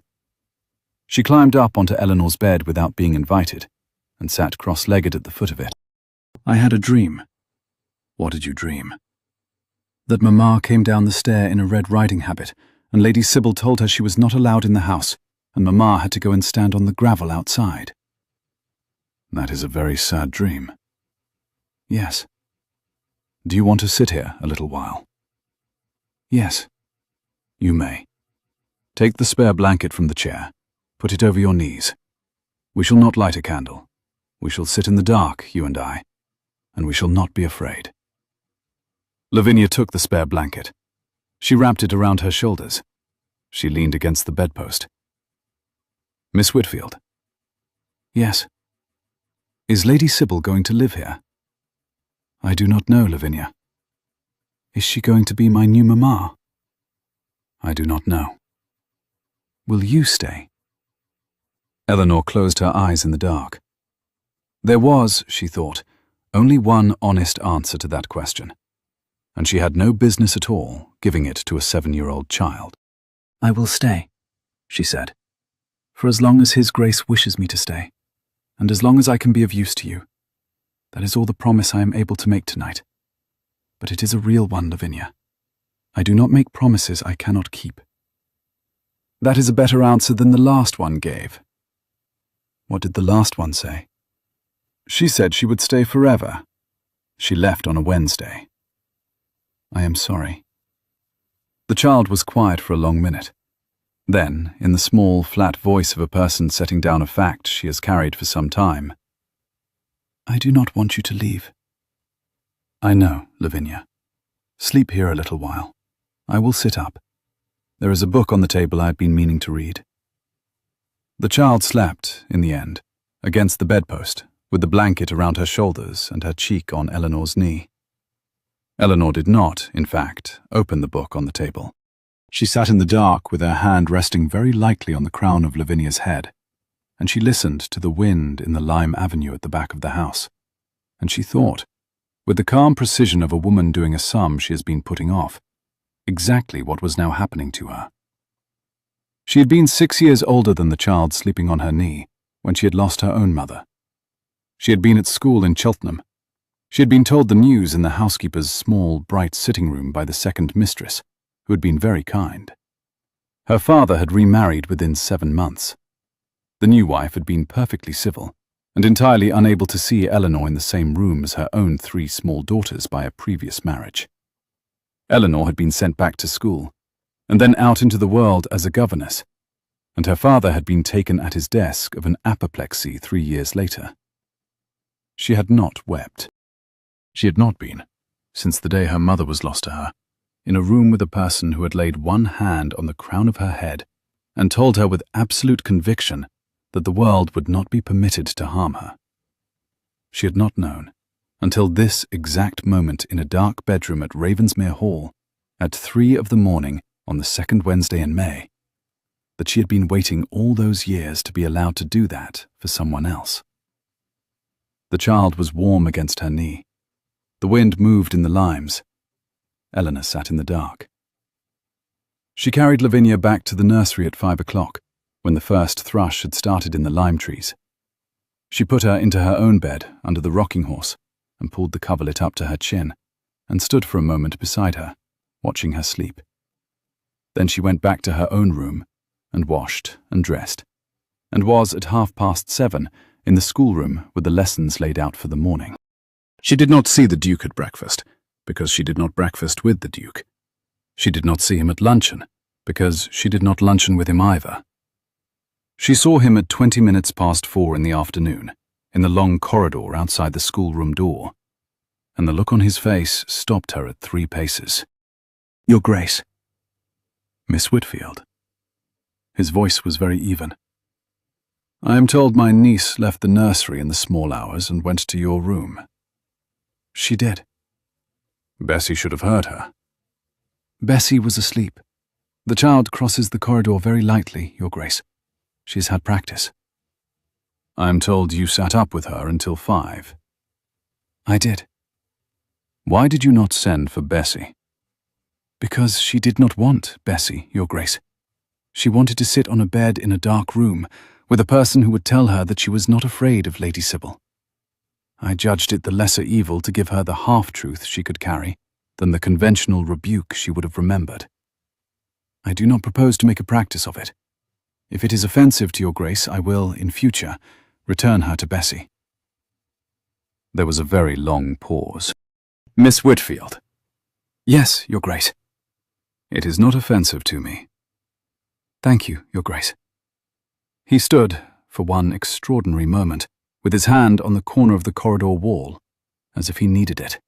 She climbed up onto Eleanor's bed without being invited, and sat cross-legged at the foot of it. I had a dream. What did you dream? That Mamma came down the stair in a red riding habit, and Lady Sybil told her she was not allowed in the house, and Mamma had to go and stand on the gravel outside. That is a very sad dream. Yes. Do you want to sit here a little while? Yes. You may. Take the spare blanket from the chair. Put it over your knees. We shall not light a candle. We shall sit in the dark, you and we shall not be afraid. Lavinia took the spare blanket. She wrapped it around her shoulders. She leaned against the bedpost. Miss Whitfield. Yes. Is Lady Sybil going to live here? I do not know, Lavinia. Is she going to be my new mamma? I do not know. Will you stay? Eleanor closed her eyes in the dark. There was, she thought, only one honest answer to that question, and she had no business at all giving it to a 7-year-old child. I will stay, she said, for as long as His Grace wishes me to stay, and as long as I can be of use to you. That is all the promise I am able to make tonight. But it is a real one, Lavinia. I do not make promises I cannot keep. That is a better answer than the last one gave. What did the last one say? She said she would stay forever. She left on a Wednesday. I am sorry. The child was quiet for a long minute. Then, in the small, flat voice of a person setting down a fact she has carried for some time, I do not want you to leave. I know, Lavinia. Sleep here a little while. I will sit up. There is a book on the table I had been meaning to read. The child slept, in the end, against the bedpost, with the blanket around her shoulders and her cheek on Eleanor's knee. Eleanor did not, in fact, open the book on the table. She sat in the dark with her hand resting very lightly on the crown of Lavinia's head, and she listened to the wind in the lime avenue at the back of the house, and she thought, with the calm precision of a woman doing a sum she has been putting off, exactly what was now happening to her. She had been 6 years older than the child sleeping on her knee when she had lost her own mother. She had been at school in Cheltenham. She had been told the news in the housekeeper's small, bright sitting room by the second mistress, who had been very kind. Her father had remarried within 7 months. The new wife had been perfectly civil, and entirely unable to see Eleanor in the same room as her own 3 small daughters by a previous marriage. Eleanor had been sent back to school, and then out into the world as a governess, and her father had been taken at his desk of an apoplexy 3 years later. She had not wept. She had not been, since the day her mother was lost to her, in a room with a person who had laid one hand on the crown of her head and told her with absolute conviction that the world would not be permitted to harm her. She had not known, until this exact moment in a dark bedroom at Ravensmere Hall, at 3 of the morning on the 2nd Wednesday in May, that she had been waiting all those years to be allowed to do that for someone else. The child was warm against her knee. The wind moved in the limes. Eleanor sat in the dark. She carried Lavinia back to the nursery at 5 o'clock, when the first thrush had started in the lime trees. She put her into her own bed under the rocking horse and pulled the coverlet up to her chin and stood for a moment beside her, watching her sleep. Then she went back to her own room and washed and dressed, and was at 7:30 in the schoolroom with the lessons laid out for the morning. She did not see the Duke at breakfast, because she did not breakfast with the Duke. She did not see him at luncheon, because she did not luncheon with him either. She saw him at 4:20 in the afternoon, in the long corridor outside the schoolroom door, and the look on his face stopped her at 3 paces. Your Grace. Miss Whitfield. His voice was very even. I am told my niece left the nursery in the small hours and went to your room. She did. Bessie should have heard her. Bessie was asleep. The child crosses the corridor very lightly, Your Grace. She has had practice. I am told you sat up with her until 5. I did. Why did you not send for Bessie? Because she did not want Bessie, Your Grace. She wanted to sit on a bed in a dark room with a person who would tell her that she was not afraid of Lady Sybil. I judged it the lesser evil to give her the half-truth she could carry than the conventional rebuke she would have remembered. I do not propose to make a practice of it. If it is offensive to Your Grace, I will, in future, return her to Bessie. There was a very long pause. Miss Whitfield. Yes, Your Grace. It is not offensive to me. Thank you, Your Grace. He stood, for one extraordinary moment, with his hand on the corner of the corridor wall, as if he needed it.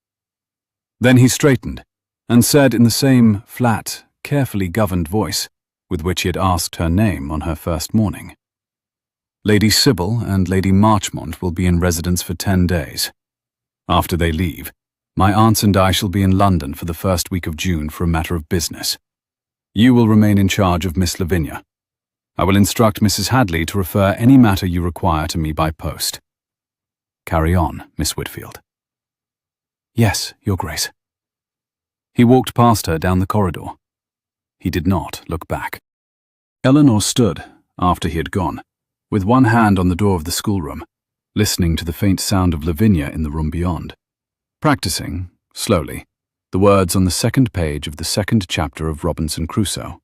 Then he straightened, and said in the same flat, carefully governed voice with which he had asked her name on her first morning, Lady Sybil and Lady Marchmont will be in residence for 10 days. After they leave, my aunts and I shall be in London for the first week of June for a matter of business. You will remain in charge of Miss Lavinia. I will instruct Mrs. Hadley to refer any matter you require to me by post. Carry on, Miss Whitfield." "Yes, Your Grace." He walked past her down the corridor. He did not look back. Eleanor stood, after he had gone, with one hand on the door of the schoolroom, listening to the faint sound of Lavinia in the room beyond, practicing, slowly, the words on the second page of the second chapter of Robinson Crusoe,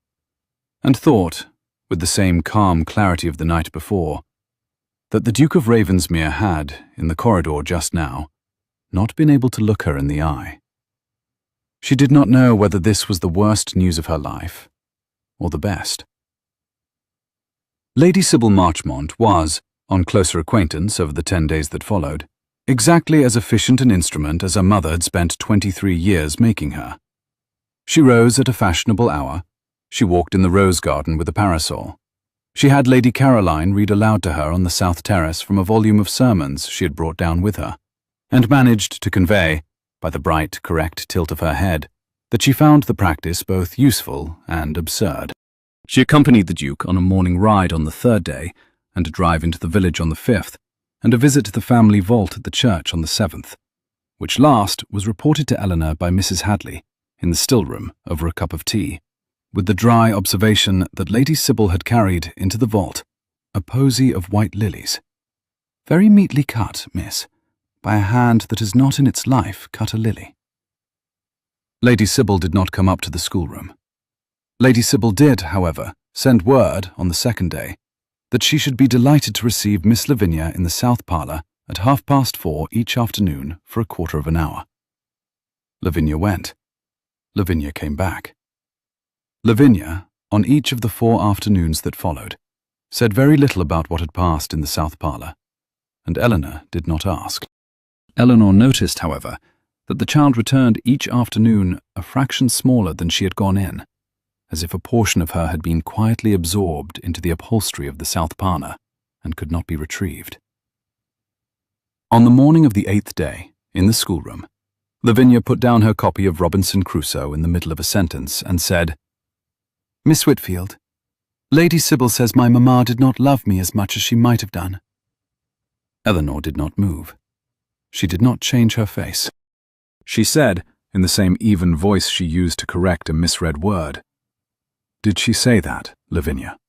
and thought, with the same calm clarity of the night before, that the Duke of Ravensmere had, in the corridor just now, not been able to look her in the eye. She did not know whether this was the worst news of her life, or the best. Lady Sybil Marchmont was, on closer acquaintance over the 10 days that followed, exactly as efficient an instrument as her mother had spent 23 years making her. She rose at a fashionable hour. She walked in the rose garden with a parasol. She had Lady Caroline read aloud to her on the south terrace from a volume of sermons she had brought down with her, and managed to convey, by the bright, correct tilt of her head, that she found the practice both useful and absurd. She accompanied the Duke on a morning ride on the 3rd day, and a drive into the village on the 5th, and a visit to the family vault at the church on the 7th, which last was reported to Eleanor by Mrs. Hadley in the still-room over a cup of tea, with the dry observation that Lady Sybil had carried into the vault a posy of white lilies. "Very meetly cut, miss, by a hand that has not in its life cut a lily." Lady Sybil did not come up to the schoolroom. Lady Sybil did, however, send word on the 2nd day that she should be delighted to receive Miss Lavinia in the south parlour at 4:30 each afternoon for a quarter of an hour. Lavinia went. Lavinia came back. Lavinia, on each of the 4 afternoons that followed, said very little about what had passed in the south parlour, and Eleanor did not ask. Eleanor noticed, however, that the child returned each afternoon a fraction smaller than she had gone in, as if a portion of her had been quietly absorbed into the upholstery of the south parlour and could not be retrieved. On the morning of the 8th day, in the schoolroom, Lavinia put down her copy of Robinson Crusoe in the middle of a sentence and said, "Miss Whitfield, Lady Sybil says my mamma did not love me as much as she might have done." Eleanor did not move. She did not change her face. She said, in the same even voice she used to correct a misread word, "Did she say that, Lavinia?"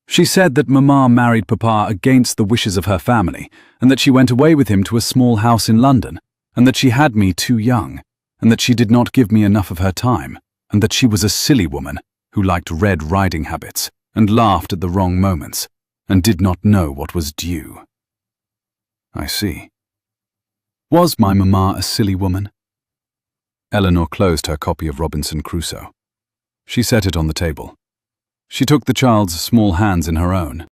"She said that Mamma married Papa against the wishes of her family, and that she went away with him to a small house in London, and that she had me too young, and that she did not give me enough of her time, and that she was a silly woman who liked Red Riding habits, and laughed at the wrong moments, and did not know what was due." "I see. Was my mamma a silly woman?" Eleanor closed her copy of Robinson Crusoe. She set it on the table. She took the child's small hands in her own.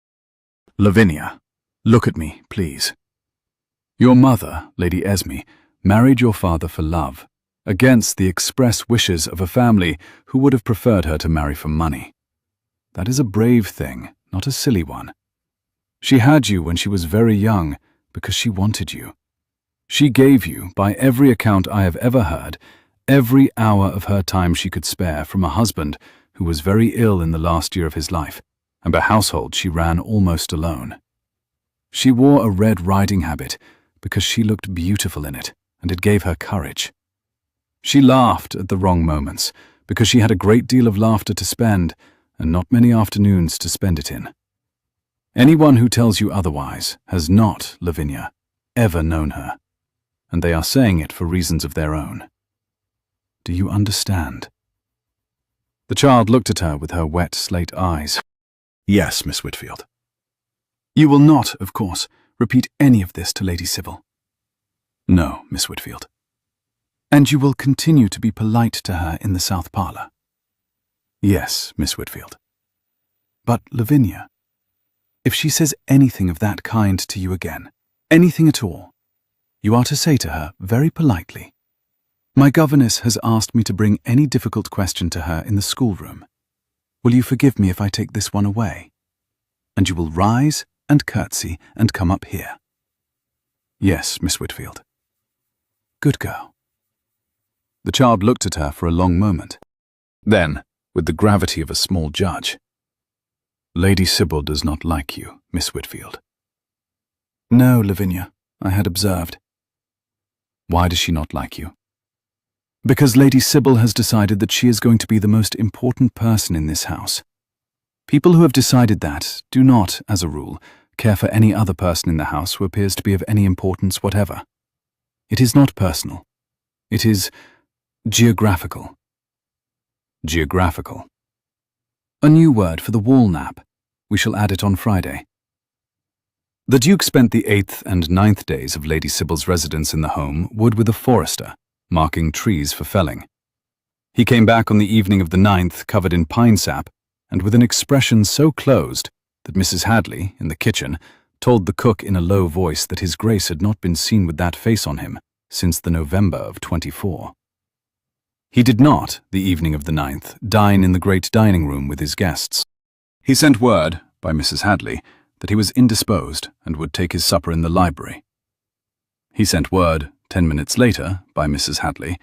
"Lavinia, look at me, please. Your mother, Lady Esme, married your father for love, against the express wishes of a family who would have preferred her to marry for money. That is a brave thing, not a silly one. She had you when she was very young because she wanted you. She gave you, by every account I have ever heard, every hour of her time she could spare from a husband who was very ill in the last year of his life, and a household she ran almost alone. She wore a Red Riding habit because she looked beautiful in it, and it gave her courage. She laughed at the wrong moments because she had a great deal of laughter to spend, and not many afternoons to spend it in. Anyone who tells you otherwise has not, Lavinia, ever known her, and they are saying it for reasons of their own. Do you understand?" The child looked at her with her wet slate eyes. "Yes, Miss Whitfield." "You will not, of course, repeat any of this to Lady Sybil?" "No, Miss Whitfield." "And you will continue to be polite to her in the south parlour?" "Yes, Miss Whitfield." "But, Lavinia, if she says anything of that kind to you again, anything at all, you are to say to her very politely, 'My governess has asked me to bring any difficult question to her in the schoolroom. Will you forgive me if I take this one away?' and you will rise and curtsy and come up here." "Yes, Miss Whitfield." "Good girl." The child looked at her for a long moment. Then, with the gravity of a small judge, "Lady Sybil does not like you, Miss Whitfield." "No, Lavinia, I had observed." "Why does she not like you?" "Because Lady Sybil has decided that she is going to be the most important person in this house. People who have decided that do not, as a rule, care for any other person in the house who appears to be of any importance whatever. It is not personal. It is geographical." "Geographical." "A new word for the wall nap. We shall add it on Friday." The Duke spent the 8th and 9th days of Lady Sybil's residence in the home wood with a forester, marking trees for felling. He came back on the evening of the 9th covered in pine sap and with an expression so closed that Mrs. Hadley, in the kitchen, told the cook in a low voice that His Grace had not been seen with that face on him since the November of '24. He did not, the evening of the 9th, dine in the great dining room with his guests. He sent word, by Mrs. Hadley, that he was indisposed and would take his supper in the library. He sent word, 10 minutes later, by Mrs. Hadley,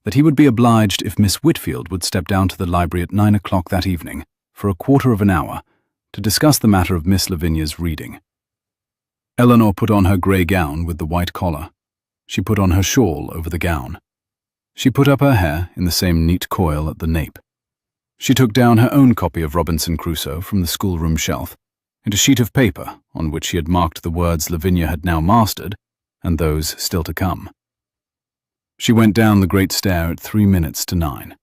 that he would be obliged if Miss Whitfield would step down to the library at 9 o'clock that evening, for a quarter of an hour, to discuss the matter of Miss Lavinia's reading. Eleanor put on her grey gown with the white collar. She put on her shawl over the gown. She put up her hair in the same neat coil at the nape. She took down her own copy of Robinson Crusoe from the schoolroom shelf, and a sheet of paper on which she had marked the words Lavinia had now mastered and those still to come. She went down the great stair at 3 minutes to 9.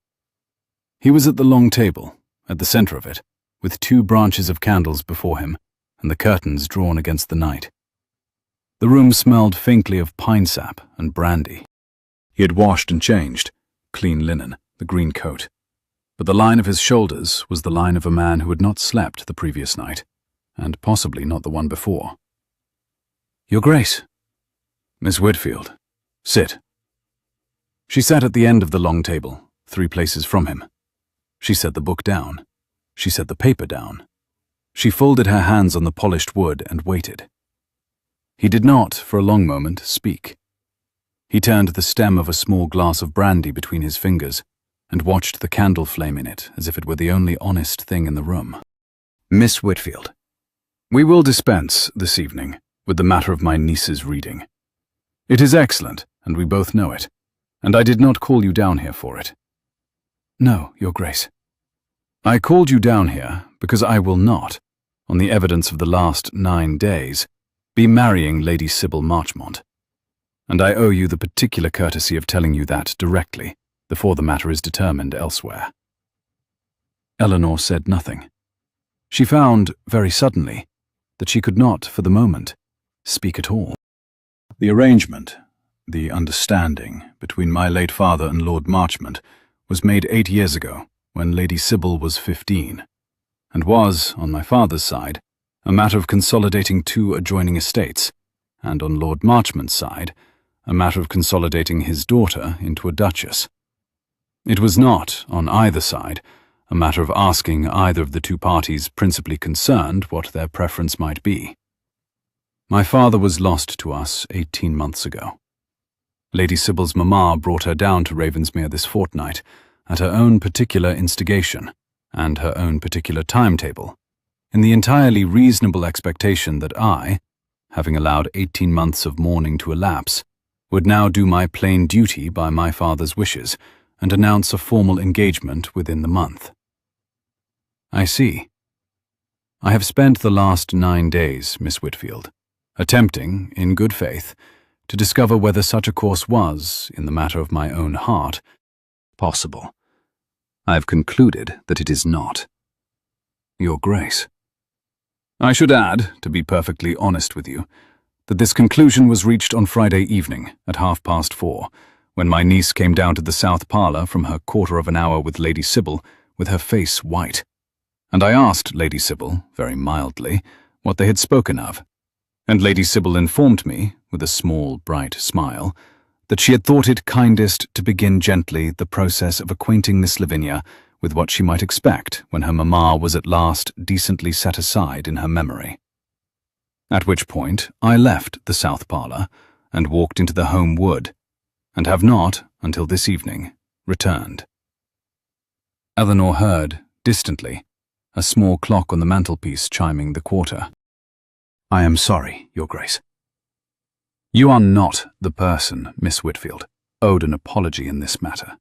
He was at the long table, at the centre of it, with 2 branches of candles before him and the curtains drawn against the night. The room smelled faintly of pine sap and brandy. He had washed and changed, clean linen, the green coat, but the line of his shoulders was the line of a man who had not slept the previous night, and possibly not the one before. "Your Grace." "Miss Whitfield, sit." She sat at the end of the long table, 3 places from him. She set the book down. She set the paper down. She folded her hands on the polished wood and waited. He did not, for a long moment, speak. He turned the stem of a small glass of brandy between his fingers and watched the candle flame in it as if it were the only honest thing in the room. "Miss Whitfield, we will dispense, this evening, with the matter of my niece's reading. It is excellent, and we both know it, and I did not call you down here for it." "No, Your Grace." "I called you down here because I will not, on the evidence of the last 9 days, be marrying Lady Sybil Marchmont. And I owe you the particular courtesy of telling you that directly, before the matter is determined elsewhere." Eleanor said nothing. She found, very suddenly, that she could not, for the moment, speak at all. The arrangement, the understanding, between my late father and Lord Marchmont was made 8 years ago, when Lady Sybil was 15, and was, on my father's side, a matter of consolidating 2 adjoining estates, and on Lord Marchmont's side, a matter of consolidating his daughter into a duchess. It was not, on either side, a matter of asking either of the 2 parties principally concerned what their preference might be. My father was lost to us 18 months ago. Lady Sybil's mamma brought her down to Ravensmere this fortnight, at her own particular instigation, and her own particular timetable, in the entirely reasonable expectation that I, having allowed 18 months of mourning to elapse, would now do my plain duty by my father's wishes and announce a formal engagement within the month. I see. I have spent the last 9 days, Miss Whitfield, attempting, in good faith, to discover whether such a course was, in the matter of my own heart, possible. I have concluded that it is not. Your Grace. I should add, to be perfectly honest with you, that this conclusion was reached on Friday evening at 4:30, when my niece came down to the south parlour from her quarter of an hour with Lady Sybil, with her face white. And I asked Lady Sybil, very mildly, what they had spoken of, and Lady Sybil informed me, with a small, bright smile, that she had thought it kindest to begin gently the process of acquainting Miss Lavinia with what she might expect when her mamma was at last decently set aside in her memory. At which point I left the south parlour and walked into the home wood, and have not, until this evening, returned. Eleanor heard, distantly, a small clock on the mantelpiece chiming the quarter. "I am sorry, Your Grace." "You are not the person, Miss Whitfield, owed an apology in this matter.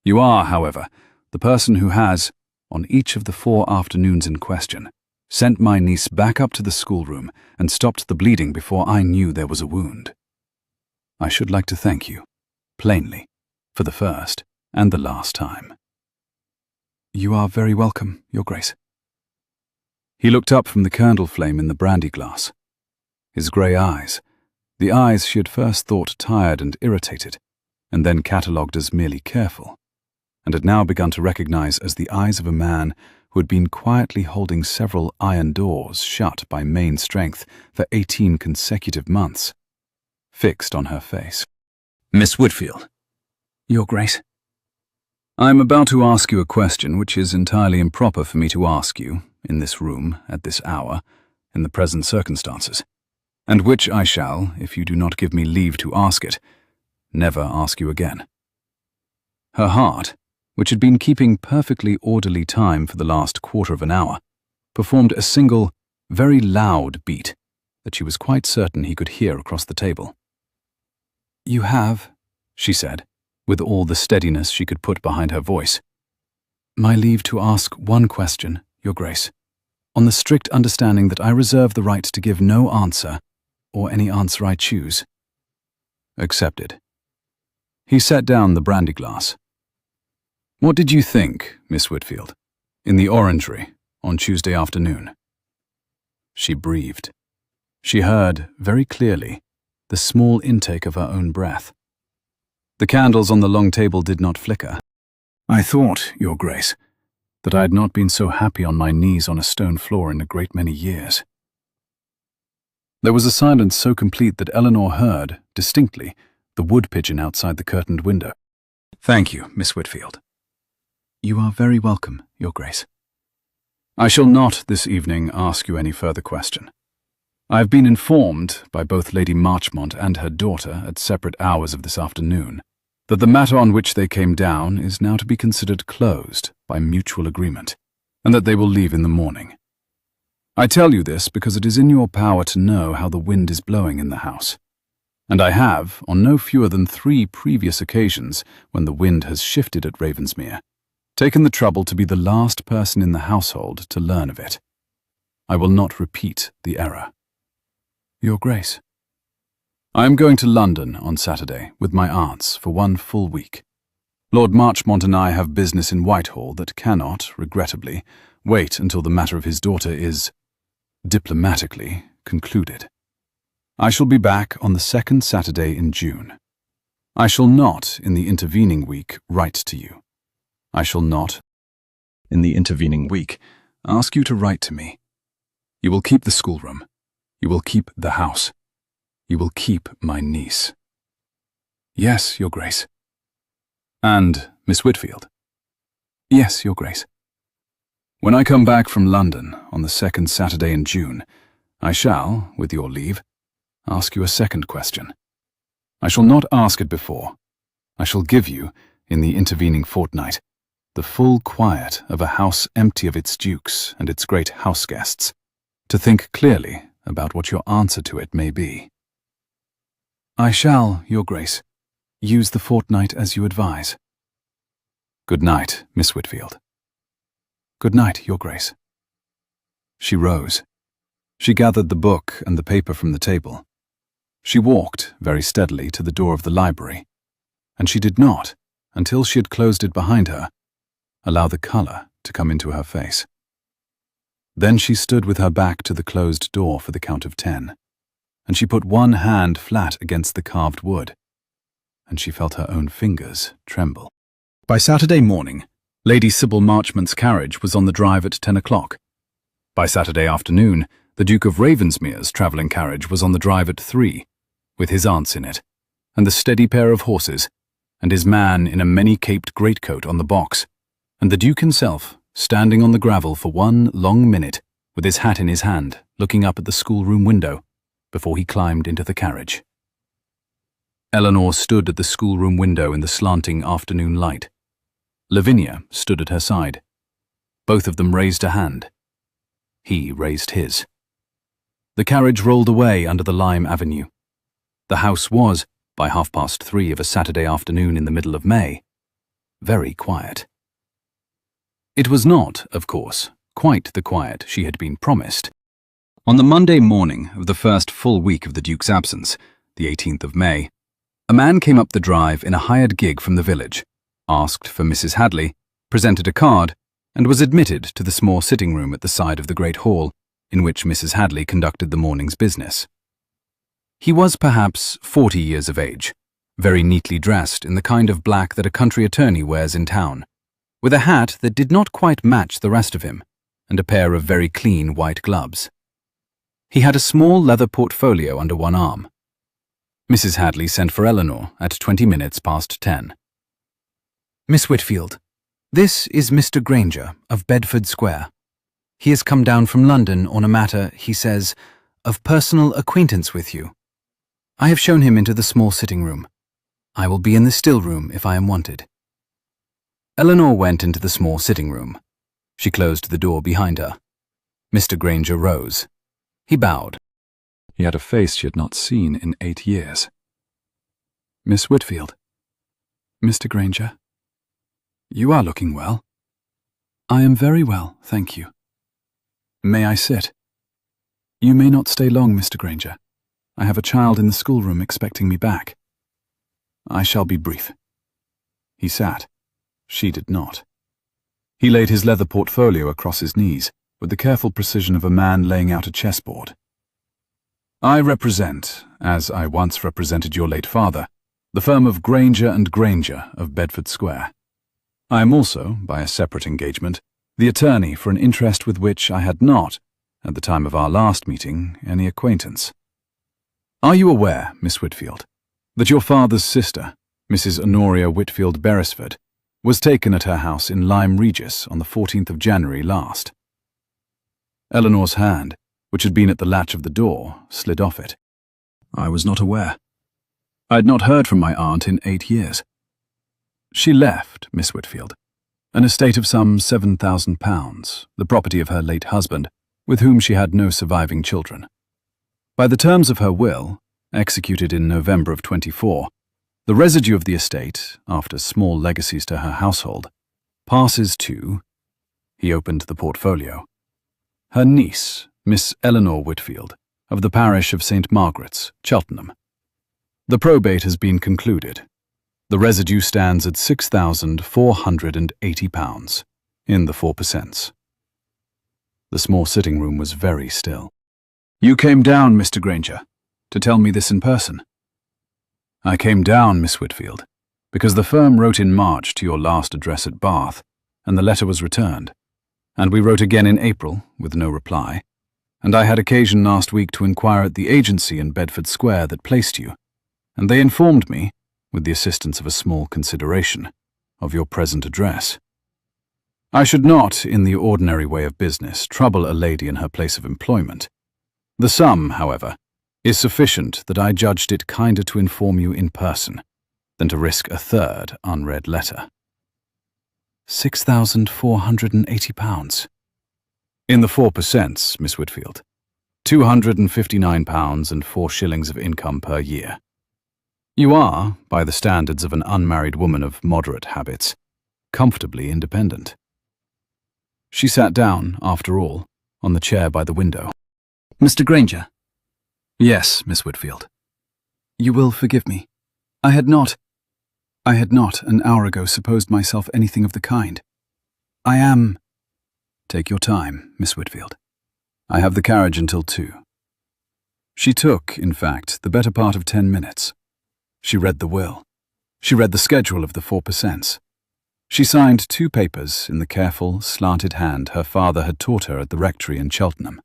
You are, however, the person who has, on each of the 4 afternoons in question, sent my niece back up to the schoolroom and stopped the bleeding before I knew there was a wound. I should like to thank you, plainly, for the first and the last time." "You are very welcome, Your Grace." He looked up from the candle flame in the brandy glass. His grey eyes, the eyes she had first thought tired and irritated, and then catalogued as merely careful, and had now begun to recognize as the eyes of a man who had been quietly holding several iron doors shut by main strength for 18 consecutive months, fixed on her face. "Miss Whitfield." "Your Grace." "I am about to ask you a question which is entirely improper for me to ask you, in this room, at this hour, in the present circumstances, and which I shall, if you do not give me leave to ask it, never ask you again." Her heart, which had been keeping perfectly orderly time for the last quarter of an hour, performed a single, very loud beat that she was quite certain he could hear across the table. "You have," she said, with all the steadiness she could put behind her voice, "my leave to ask one question, Your Grace, on the strict understanding that I reserve the right to give no answer, or any answer I choose." "Accepted." He set down the brandy glass. "What did you think, Miss Whitfield, in the orangery on Tuesday afternoon?" She breathed. She heard, very clearly, the small intake of her own breath. The candles on the long table did not flicker. "I thought, Your Grace, that I had not been so happy on my knees on a stone floor in a great many years." There was a silence so complete that Eleanor heard, distinctly, the wood pigeon outside the curtained window. "Thank you, Miss Whitfield." "You are very welcome, Your Grace." "I shall not, this evening, ask you any further question. I have been informed by both Lady Marchmont and her daughter at separate hours of this afternoon that the matter on which they came down is now to be considered closed by mutual agreement, and that they will leave in the morning. I tell you this because it is in your power to know how the wind is blowing in the house, and I have, on no fewer than 3 previous occasions when the wind has shifted at Ravensmere, taken the trouble to be the last person in the household to learn of it. I will not repeat the error. Your Grace. I am going to London on Saturday with my aunts for 1 full week. Lord Marchmont and I have business in Whitehall that cannot, regrettably, wait until the matter of his daughter is, diplomatically, concluded. I shall be back on the 2nd Saturday in June. I shall not, in the intervening week, write to you. I shall not, in the intervening week, ask you to write to me. You will keep the schoolroom. You will keep the house. You will keep my niece. Yes, Your Grace. And Miss Whitfield. Yes, Your Grace. When I come back from London on the 2nd Saturday in June, I shall, with your leave, ask you a second question. I shall not ask it before. I shall give you, in the intervening fortnight, the full quiet of a house empty of its dukes and its great house guests, to think clearly about what your answer to it may be. I shall, Your Grace, use the fortnight as you advise. Good night, Miss Whitfield. Good night, Your Grace. She rose. She gathered the book and the paper from the table. She walked very steadily to the door of the library, and she did not, until she had closed it behind her, allow the colour to come into her face. Then she stood with her back to the closed door for the count of 10, and she put one hand flat against the carved wood, and she felt her own fingers tremble. By Saturday morning, Lady Sybil Marchmont's carriage was on the drive at 10 o'clock. By Saturday afternoon, the Duke of Ravensmere's travelling carriage was on the drive at 3, with his aunts in it, and the steady pair of horses, and his man in a many-caped greatcoat on the box, and the Duke himself, standing on the gravel for one long minute, with his hat in his hand, looking up at the schoolroom window, before he climbed into the carriage. Eleanor stood at the schoolroom window in the slanting afternoon light. Lavinia stood at her side. Both of them raised a hand. He raised his. The carriage rolled away under the lime avenue. The house was, by 3:30 of a Saturday afternoon in the middle of May, very quiet. It was not, of course, quite the quiet she had been promised. On the Monday morning of the first full week of the Duke's absence, the 18th of May, a man came up the drive in a hired gig from the village, asked for Mrs. Hadley, presented a card, and was admitted to the small sitting room at the side of the great hall, in which Mrs. Hadley conducted the morning's business. He was perhaps 40 years of age, very neatly dressed in the kind of black that a country attorney wears in town, with a hat that did not quite match the rest of him, and a pair of very clean white gloves. He had a small leather portfolio under one arm. Mrs. Hadley sent for Eleanor at 20 minutes past 10. "Miss Whitfield, this is Mr. Granger of Bedford Square. He has come down from London on a matter, he says, of personal acquaintance with you. I have shown him into the small sitting room. I will be in the still room if I am wanted." Eleanor went into the small sitting room. She closed the door behind her. Mr. Granger rose. He bowed. He had a face she had not seen in 8 years. "Miss Whitfield. Mr. Granger. You are looking well." "I am very well, thank you." "May I sit?" "You may not stay long, Mr. Granger. I have a child in the schoolroom expecting me back." "I shall be brief." He sat. She did not. He laid his leather portfolio across his knees, with the careful precision of a man laying out a chessboard. "I represent, as I once represented your late father, the firm of Granger and Granger of Bedford Square. I am also, by a separate engagement, the attorney for an interest with which I had not, at the time of our last meeting, any acquaintance. Are you aware, Miss Whitfield, that your father's sister, Mrs. Honoria Whitfield Beresford, was taken at her house in Lyme Regis on the 14th of January last?" Eleanor's hand, which had been at the latch of the door, slid off it. "I was not aware. I had not heard from my aunt in 8 years. She left, Miss Whitfield, an estate of some £7,000, the property of her late husband, with whom she had no surviving children. By the terms of her will, executed in November of 24, the residue of the estate, after small legacies to her household, passes to," he opened the portfolio, "her niece, Miss Eleanor Whitfield, of the parish of St. Margaret's, Cheltenham. The probate has been concluded. The residue stands at £6,480, in the 4%. The small sitting room was very still. "You came down, Mr. Granger, to tell me this in person?" "I came down, Miss Whitfield, because the firm wrote in March to your last address at Bath, and the letter was returned. And we wrote again in April, with no reply, and I had occasion last week to inquire at the agency in Bedford Square that placed you, and they informed me, with the assistance of a small consideration, of your present address. I should not, in the ordinary way of business, trouble a lady in her place of employment. The sum, however, is sufficient that I judged it kinder to inform you in person than to risk a third unread letter." £6,480. In the 4%, Miss Whitfield. £259 and 4 shillings of income per year. You are, by the standards of an unmarried woman of moderate habits, comfortably independent. She sat down, after all, on the chair by the window. "Mr. Granger." "Yes, Miss Whitfield." "You will forgive me. I had not, an hour ago, supposed myself anything of the kind. I am—" "Take your time, Miss Whitfield. I have the carriage until 2. She took, in fact, the better part of 10 minutes. She read the will. She read the schedule of the 4%. She signed 2 papers in the careful, slanted hand her father had taught her at the rectory in Cheltenham.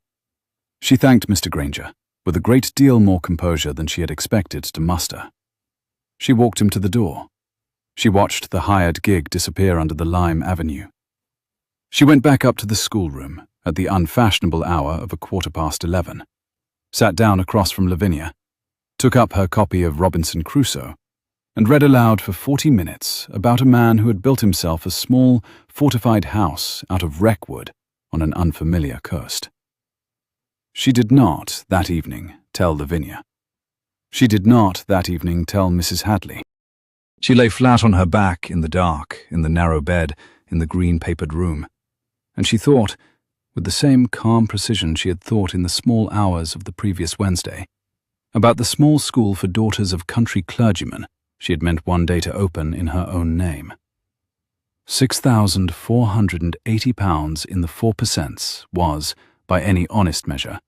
She thanked Mr. Granger, with a great deal more composure than she had expected to muster. She walked him to the door. She watched the hired gig disappear under the lime avenue, She went back up to the schoolroom at the unfashionable hour of 11:15, sat down across from Lavinia, took up her copy of Robinson Crusoe, and read aloud for 40 minutes about a man who had built himself a small, fortified house out of wreckwood on an unfamiliar coast. She did not, that evening, tell Lavinia. She did not, that evening, tell Mrs. Hadley. She lay flat on her back in the dark, in the narrow bed, in the green-papered room, and she thought, with the same calm precision she had thought in the small hours of the previous Wednesday, about the small school for daughters of country clergymen she had meant one day to open in her own name. £6,480 in the 4% was, by any honest measure,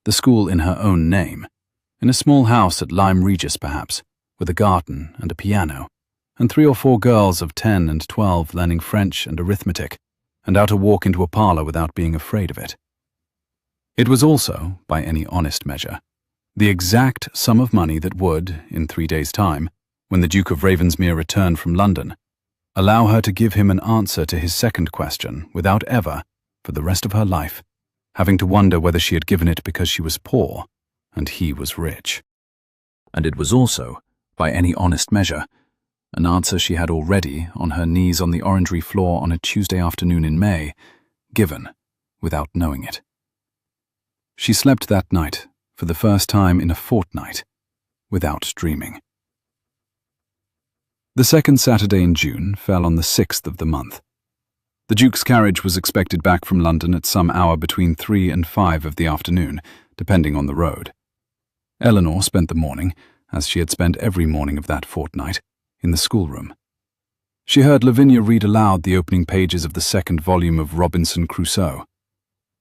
the school in her own name, in a small house at Lyme Regis perhaps, with a garden and a piano, and 3 or 4 girls of 10 and 12 learning French and arithmetic, and how to walk into a parlour without being afraid of it. It was also, by any honest measure, the exact sum of money that would, in 3 days' time, when the Duke of Ravensmere returned from London, allow her to give him an answer to his second question without ever, for the rest of her life, having to wonder whether she had given it because she was poor and he was rich. And it was also, by any honest measure, an answer she had already, on her knees on the orangery floor on a Tuesday afternoon in May, given without knowing it. She slept that night, for the first time in a fortnight, without dreaming. The second Saturday in June fell on the 6th of the month. The Duke's carriage was expected back from London at some hour between 3 and 5 of the afternoon, depending on the road. Eleanor spent the morning, as she had spent every morning of that fortnight, in the schoolroom. She heard Lavinia read aloud the opening pages of the second volume of Robinson Crusoe.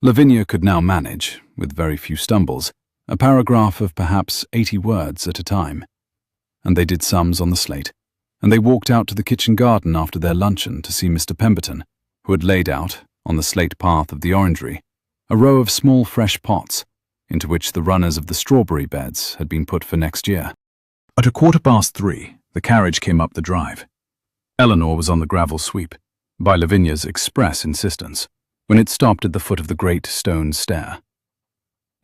Lavinia could now manage, with very few stumbles, a paragraph of perhaps 80 words at a time. And they did sums on the slate, and they walked out to the kitchen garden after their luncheon to see Mr. Pemberton, who had laid out, on the slate path of the orangery, a row of small fresh pots, into which the runners of the strawberry beds had been put for next year. At 3:15, the carriage came up the drive. Eleanor was on the gravel sweep, by Lavinia's express insistence, when it stopped at the foot of the great stone stair.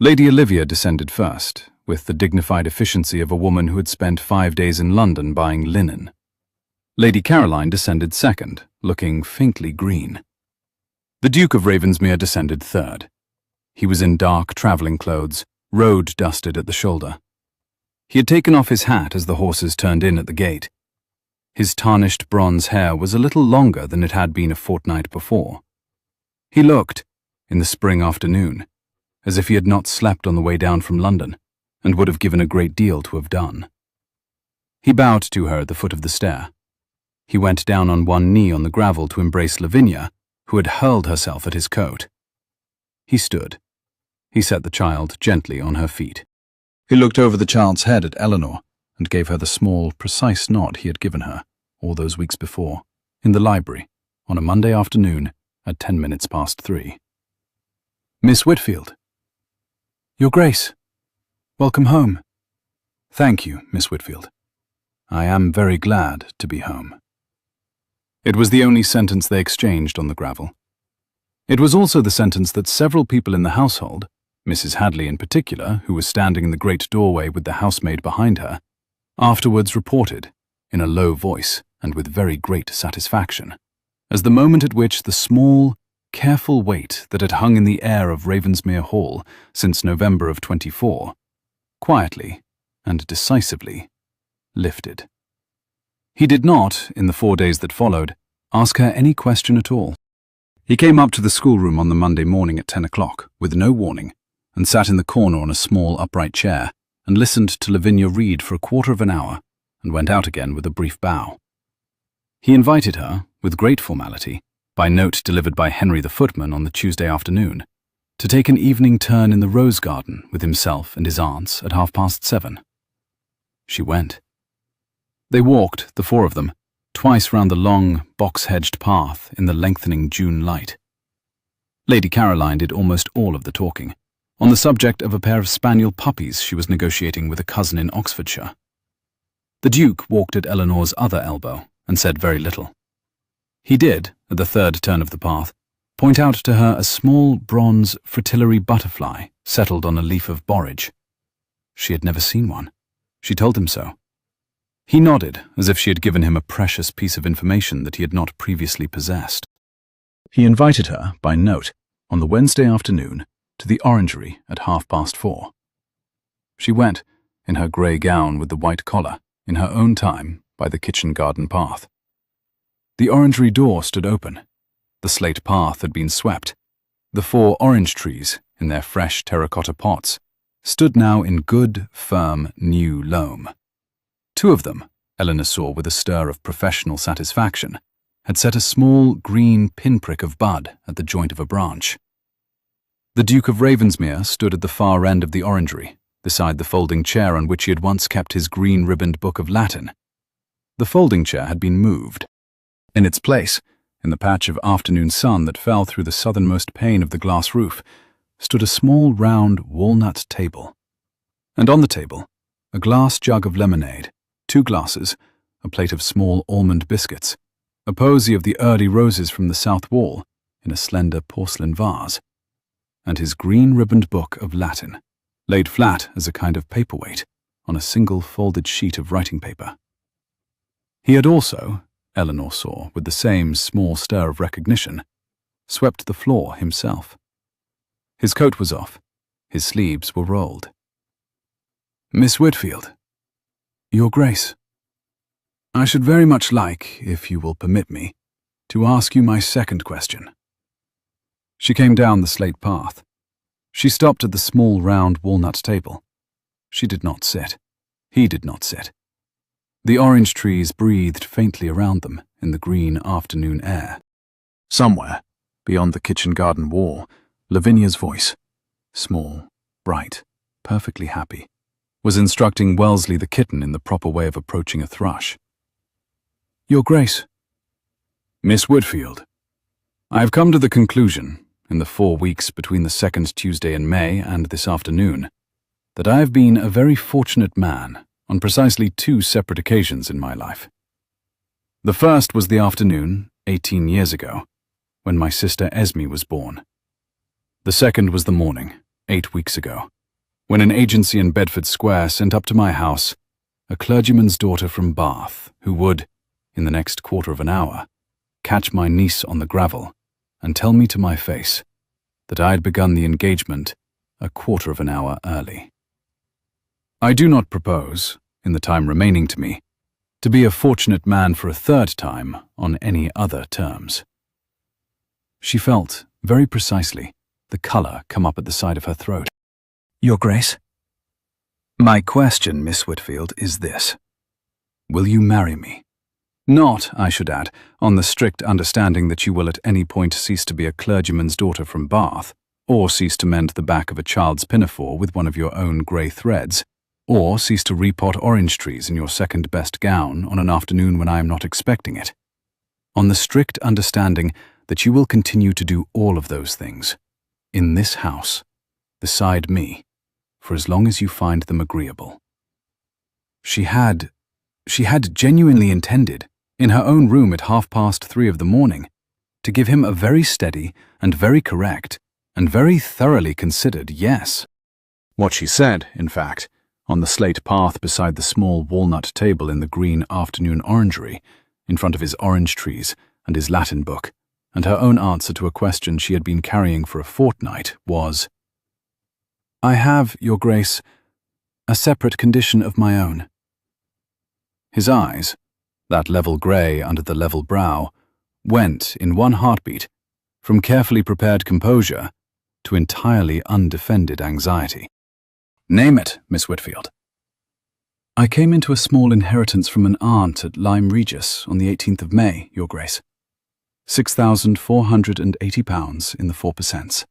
Lady Olivia descended first, with the dignified efficiency of a woman who had spent 5 days in London buying linen. Lady Caroline descended second, looking faintly green. The Duke of Ravensmere descended third. He was in dark travelling clothes, road-dusted at the shoulder. He had taken off his hat as the horses turned in at the gate. His tarnished bronze hair was a little longer than it had been a fortnight before. He looked, in the spring afternoon, as if he had not slept on the way down from London, and would have given a great deal to have done. He bowed to her at the foot of the stair. He went down on one knee on the gravel to embrace Lavinia, who had hurled herself at his coat. He stood. He set the child gently on her feet. He looked over the child's head at Eleanor and gave her the small, precise nod he had given her, all those weeks before, in the library, on a Monday afternoon at 3:10. "Miss Whitfield." "Your Grace. Welcome home." "Thank you, Miss Whitfield. I am very glad to be home." It was the only sentence they exchanged on the gravel. It was also the sentence that several people in the household, Mrs. Hadley in particular, who was standing in the great doorway with the housemaid behind her, afterwards reported, in a low voice and with very great satisfaction, as the moment at which the small, careful weight that had hung in the air of Ravensmere Hall since November of 24, quietly and decisively lifted. He did not, in the 4 days that followed, ask her any question at all. He came up to the schoolroom on the Monday morning at 10 o'clock, with no warning, and sat in the corner on a small upright chair, and listened to Lavinia read for a quarter of an hour, and went out again with a brief bow. He invited her, with great formality, by note delivered by Henry the footman on the Tuesday afternoon, to take an evening turn in the rose garden with himself and his aunts at 7:30. She went. They walked, the 4 of them, twice round the long, box-hedged path in the lengthening June light. Lady Caroline did almost all of the talking, on the subject of a pair of spaniel puppies she was negotiating with a cousin in Oxfordshire. The Duke walked at Eleanor's other elbow and said very little. He did, at the third turn of the path, Point out to her a small bronze fritillary butterfly settled on a leaf of borage. She had never seen one. She told him so. He nodded, as if she had given him a precious piece of information that he had not previously possessed. He invited her, by note, on the Wednesday afternoon, to the orangery at 4:30. She went, in her grey gown with the white collar, in her own time, by the kitchen garden path. The orangery door stood open. The slate path had been swept. The 4 orange trees, in their fresh terracotta pots, stood now in good, firm, new loam. 2 of them, Eleanor saw with a stir of professional satisfaction, had set a small green pinprick of bud at the joint of a branch. The Duke of Ravensmere stood at the far end of the orangery, beside the folding chair on which he had once kept his green-ribboned book of Latin. The folding chair had been moved. In its place, in the patch of afternoon sun that fell through the southernmost pane of the glass roof, stood a small round walnut table. And on the table, a glass jug of lemonade, 2 glasses, a plate of small almond biscuits, a posy of the early roses from the south wall in a slender porcelain vase, and his green-ribboned book of Latin, laid flat as a kind of paperweight on a single folded sheet of writing paper. He had also, Eleanor saw with the same small stir of recognition, swept the floor himself. His coat was off, his sleeves were rolled. "Miss Whitfield, Your Grace, I should very much like, if you will permit me, to ask you my second question." She came down the slate path. She stopped at the small round walnut table. She did not sit. He did not sit. The orange trees breathed faintly around them in the green afternoon air. Somewhere, beyond the kitchen garden wall, Lavinia's voice, small, bright, perfectly happy, was instructing Wellesley the kitten in the proper way of approaching a thrush. "Your Grace." "Miss Whitfield, I have come to the conclusion, in the 4 weeks between the 2nd Tuesday in May and this afternoon, that I have been a very fortunate man on precisely 2 separate occasions in my life. The first was the afternoon, 18 years ago, when my sister Esme was born. The second was the morning, 8 weeks ago, when an agency in Bedford Square sent up to my house a clergyman's daughter from Bath who would, in the next quarter of an hour, catch my niece on the gravel and tell me to my face that I had begun the engagement a quarter of an hour early. I do not propose, in the time remaining to me, to be a fortunate man for a 3rd time on any other terms." She felt, very precisely, the colour come up at the side of her throat. "Your Grace, my question, Miss Whitfield, is this. Will you marry me? Not, I should add, on the strict understanding that you will at any point cease to be a clergyman's daughter from Bath, or cease to mend the back of a child's pinafore with one of your own grey threads, or cease to repot orange trees in your second-best gown on an afternoon when I am not expecting it. On the strict understanding that you will continue to do all of those things, in this house, beside me, for as long as you find them agreeable." She had genuinely intended, in her own room at 3:30 of the morning, to give him a very steady and very correct and very thoroughly considered yes. What she said, in fact, on the slate path beside the small walnut table in the green afternoon orangery, in front of his orange trees and his Latin book, and her own answer to a question she had been carrying for a fortnight, was, "I have, Your Grace, a separate condition of my own." His eyes, that level grey under the level brow, went, in one heartbeat, from carefully prepared composure to entirely undefended anxiety. "Name it, Miss Whitfield." "I came into a small inheritance from an aunt at Lyme Regis on the 18th of May, Your Grace. £6,480 in the 4%.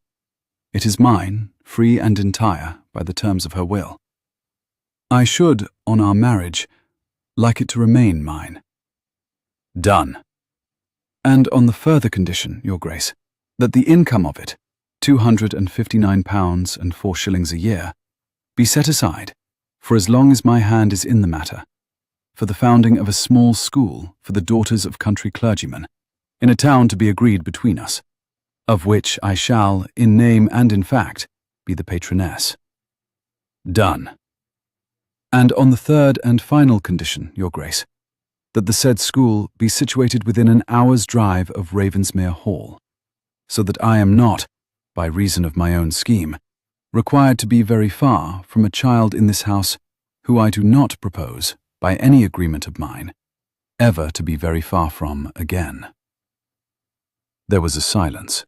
It is mine, free and entire, by the terms of her will. I should, on our marriage, like it to remain mine." "Done." "And on the further condition, Your Grace, that the income of it, £259 and 4 shillings a year, be set aside, for as long as my hand is in the matter, for the founding of a small school for the daughters of country clergymen, in a town to be agreed between us, of which I shall, in name and in fact, be the patroness. Done. And on the third and final condition, Your Grace, that the said school be situated within an hour's drive of Ravensmere Hall, so that I am not, by reason of my own scheme, required to be very far from a child in this house who I do not propose, by any agreement of mine, ever to be very far from again. There was a silence.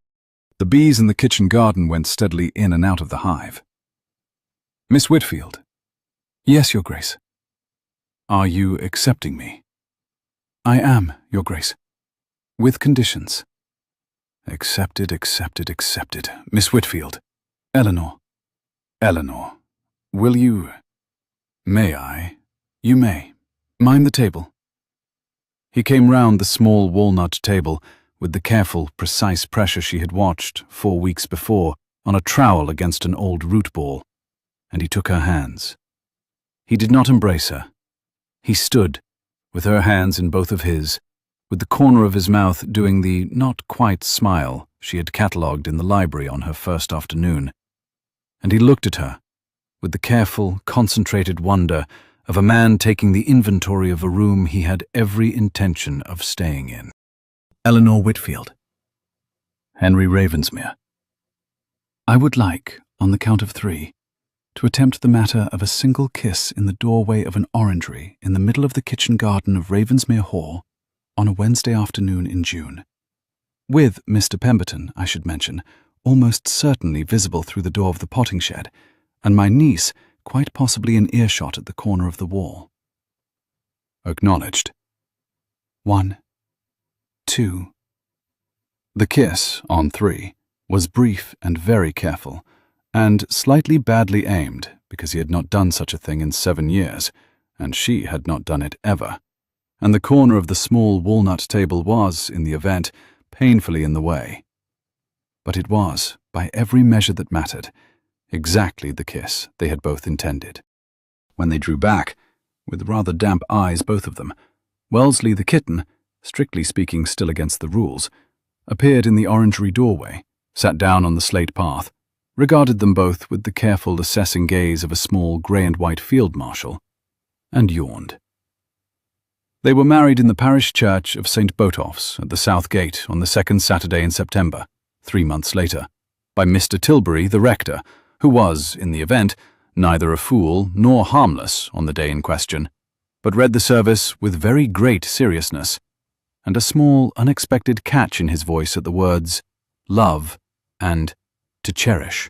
The bees in the kitchen garden went steadily in and out of the hive. Miss Whitfield. Yes, Your Grace. Are you accepting me? I am, Your Grace. With conditions. Accepted, accepted, accepted. Miss Whitfield. Eleanor. Eleanor. Will you... May I? You may. Mind the table. He came round the small walnut table with the careful, precise pressure she had watched 4 weeks before on a trowel against an old root ball, and he took her hands. He did not embrace her. He stood, with her hands in both of his, with the corner of his mouth doing the not-quite smile she had catalogued in the library on her first afternoon, and he looked at her, with the careful, concentrated wonder of a man taking the inventory of a room he had every intention of staying in. Eleanor Whitfield. Henry Ravensmere. I would like, on the count of 3, to attempt the matter of a single kiss in the doorway of an orangery in the middle of the kitchen garden of Ravensmere Hall on a Wednesday afternoon in June. With Mr. Pemberton, I should mention, almost certainly visible through the door of the potting shed, and my niece quite possibly in earshot at the corner of the wall. Acknowledged. 1, 2. The kiss, on 3, was brief and very careful, and slightly badly aimed, because he had not done such a thing in 7 years, and she had not done it ever, and the corner of the small walnut table was, in the event, painfully in the way. But it was, by every measure that mattered, exactly the kiss they had both intended. When they drew back, with rather damp eyes both of them, Wellesley the kitten, strictly speaking still against the rules, appeared in the orangery doorway, sat down on the slate path, regarded them both with the careful assessing gaze of a small grey and white field marshal, and yawned. They were married in the parish church of St. Botolph's at the South Gate on the 2nd Saturday in September, 3 months later, by Mr. Tilbury, the rector, who was, in the event, neither a fool nor harmless on the day in question, but read the service with very great seriousness, and a small, unexpected catch in his voice at the words, love, and to cherish.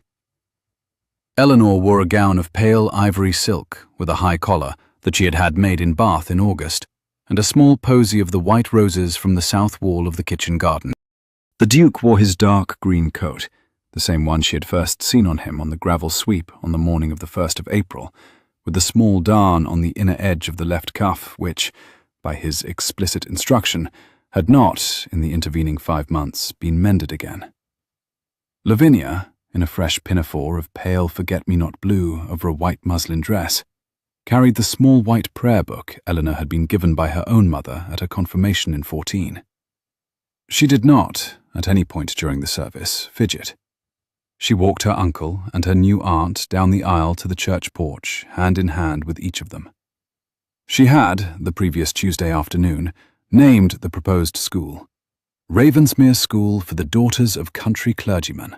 Eleanor wore a gown of pale ivory silk with a high collar that she had had made in Bath in August, and a small posy of the white roses from the south wall of the kitchen garden. The Duke wore his dark green coat, the same one she had first seen on him on the gravel sweep on the morning of the 1st of April, with the small darn on the inner edge of the left cuff which, by his explicit instruction, had not, in the intervening 5 months, been mended again. Lavinia, in a fresh pinafore of pale forget-me-not blue over a white muslin dress, carried the small white prayer book Eleanor had been given by her own mother at her confirmation in 14. She did not, at any point during the service, fidget. She walked her uncle and her new aunt down the aisle to the church porch, hand in hand with each of them. She had, the previous Tuesday afternoon, named the proposed school Ravensmere School for the Daughters of Country Clergymen,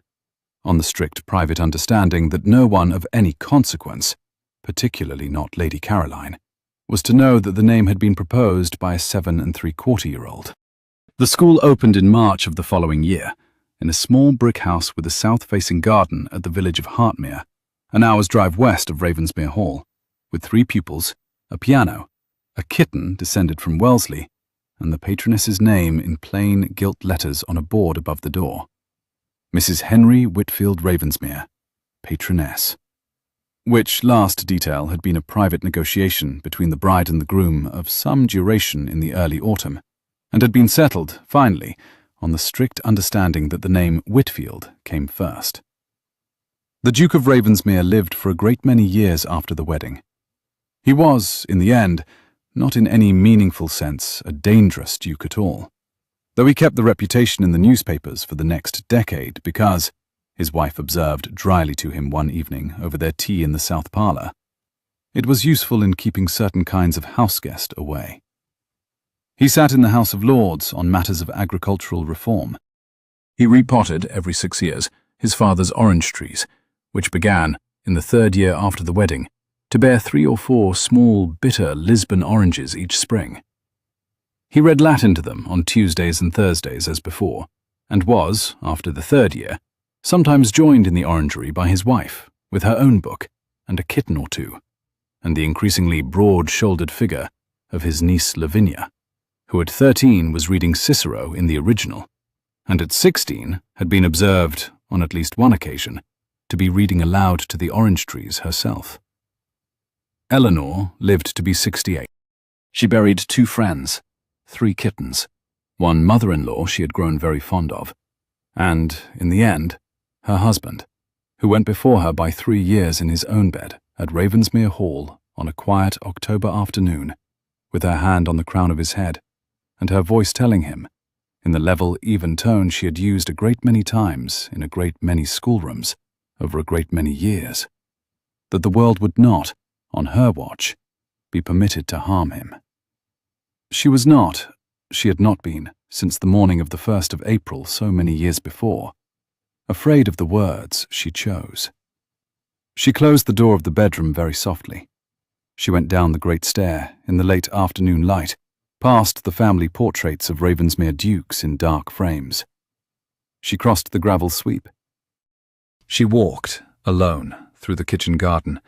on the strict private understanding that no one of any consequence, particularly not Lady Caroline, was to know that the name had been proposed by a 7 3/4-year-old. The school opened in March of the following year, in a small brick house with a south-facing garden at the village of Hartmere, an hour's drive west of Ravensmere Hall, with 3 pupils, a piano, a kitten descended from Wellesley, and the patroness's name in plain gilt letters on a board above the door. Mrs. Henry Whitfield Ravensmere, patroness. Which last detail had been a private negotiation between the bride and the groom of some duration in the early autumn, and had been settled, finally, on the strict understanding that the name Whitfield came first. The Duke of Ravensmere lived for a great many years after the wedding. He was, in the end, not in any meaningful sense a dangerous duke at all. though he kept the reputation in the newspapers for the next decade because, his wife observed dryly to him one evening over their tea in the south parlour, it was useful in keeping certain kinds of houseguest away. He sat in the House of Lords on matters of agricultural reform. He repotted every 6 years his father's orange trees, which began, in the 3rd year after the wedding, to bear 3 or 4 small, bitter Lisbon oranges each spring. He read Latin to them on Tuesdays and Thursdays as before, and was, after the 3rd year, sometimes joined in the orangery by his wife, with her own book, and a kitten or two, and the increasingly broad-shouldered figure of his niece Lavinia, who at 13 was reading Cicero in the original, and at 16 had been observed, on at least one occasion, to be reading aloud to the orange trees herself. Eleanor lived to be 68. She buried 2 friends, 3 kittens, one mother-in-law she had grown very fond of, and, in the end, her husband, who went before her by 3 years in his own bed at Ravensmere Hall on a quiet October afternoon, with her hand on the crown of his head, and her voice telling him, in the level, even tone she had used a great many times in a great many schoolrooms over a great many years, that the world would not, on her watch, be permitted to harm him. She had not been, since the morning of the 1st of April so many years before, afraid of the words she chose. She closed the door of the bedroom very softly. She went down the great stair in the late afternoon light, past the family portraits of Ravensmere dukes in dark frames. She crossed the gravel sweep. She walked, alone, through the kitchen garden,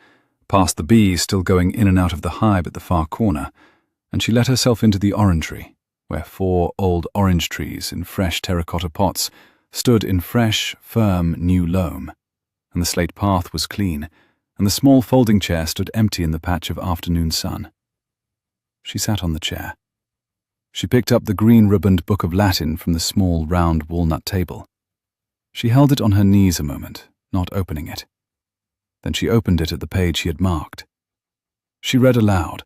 past the bees still going in and out of the hive at the far corner, and she let herself into the orangery, where 4 old orange trees in fresh terracotta pots stood in fresh, firm, new loam, and the slate path was clean, and the small folding chair stood empty in the patch of afternoon sun. She sat on the chair. She picked up the green-ribboned book of Latin from the small, round walnut table. She held it on her knees a moment, not opening it. Then she opened it at the page she had marked. She read aloud,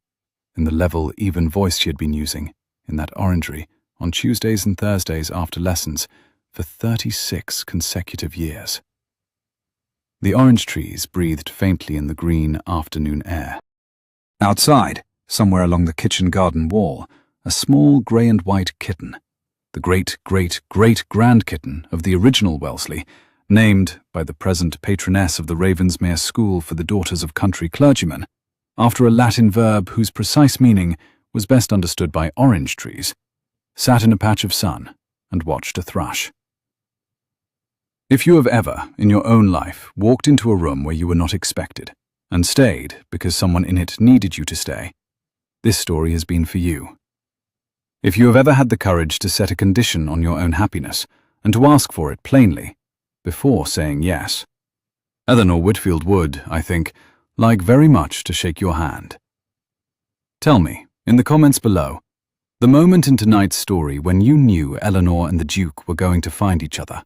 in the level, even voice she had been using, in that orangery, on Tuesdays and Thursdays after lessons, for 36 consecutive years. The orange trees breathed faintly in the green afternoon air. Outside, somewhere along the kitchen garden wall, a small grey and white kitten, the great-great-great-grand kitten of the original Wellesley, named by the present patroness of the Ravensmere School for the Daughters of Country Clergymen, after a Latin verb whose precise meaning was best understood by orange trees, sat in a patch of sun and watched a thrush. If you have ever, in your own life, walked into a room where you were not expected, and stayed because someone in it needed you to stay, this story has been for you. If you have ever had the courage to set a condition on your own happiness, and to ask for it plainly, before saying yes, Eleanor Whitfield would, I think, like very much to shake your hand. Tell me, in the comments below, the moment in tonight's story when you knew Eleanor and the Duke were going to find each other.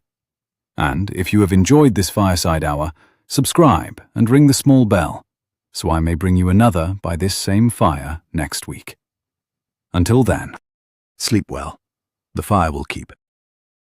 And if you have enjoyed this fireside hour, subscribe and ring the small bell, so I may bring you another by this same fire next week. Until then, sleep well. The fire will keep.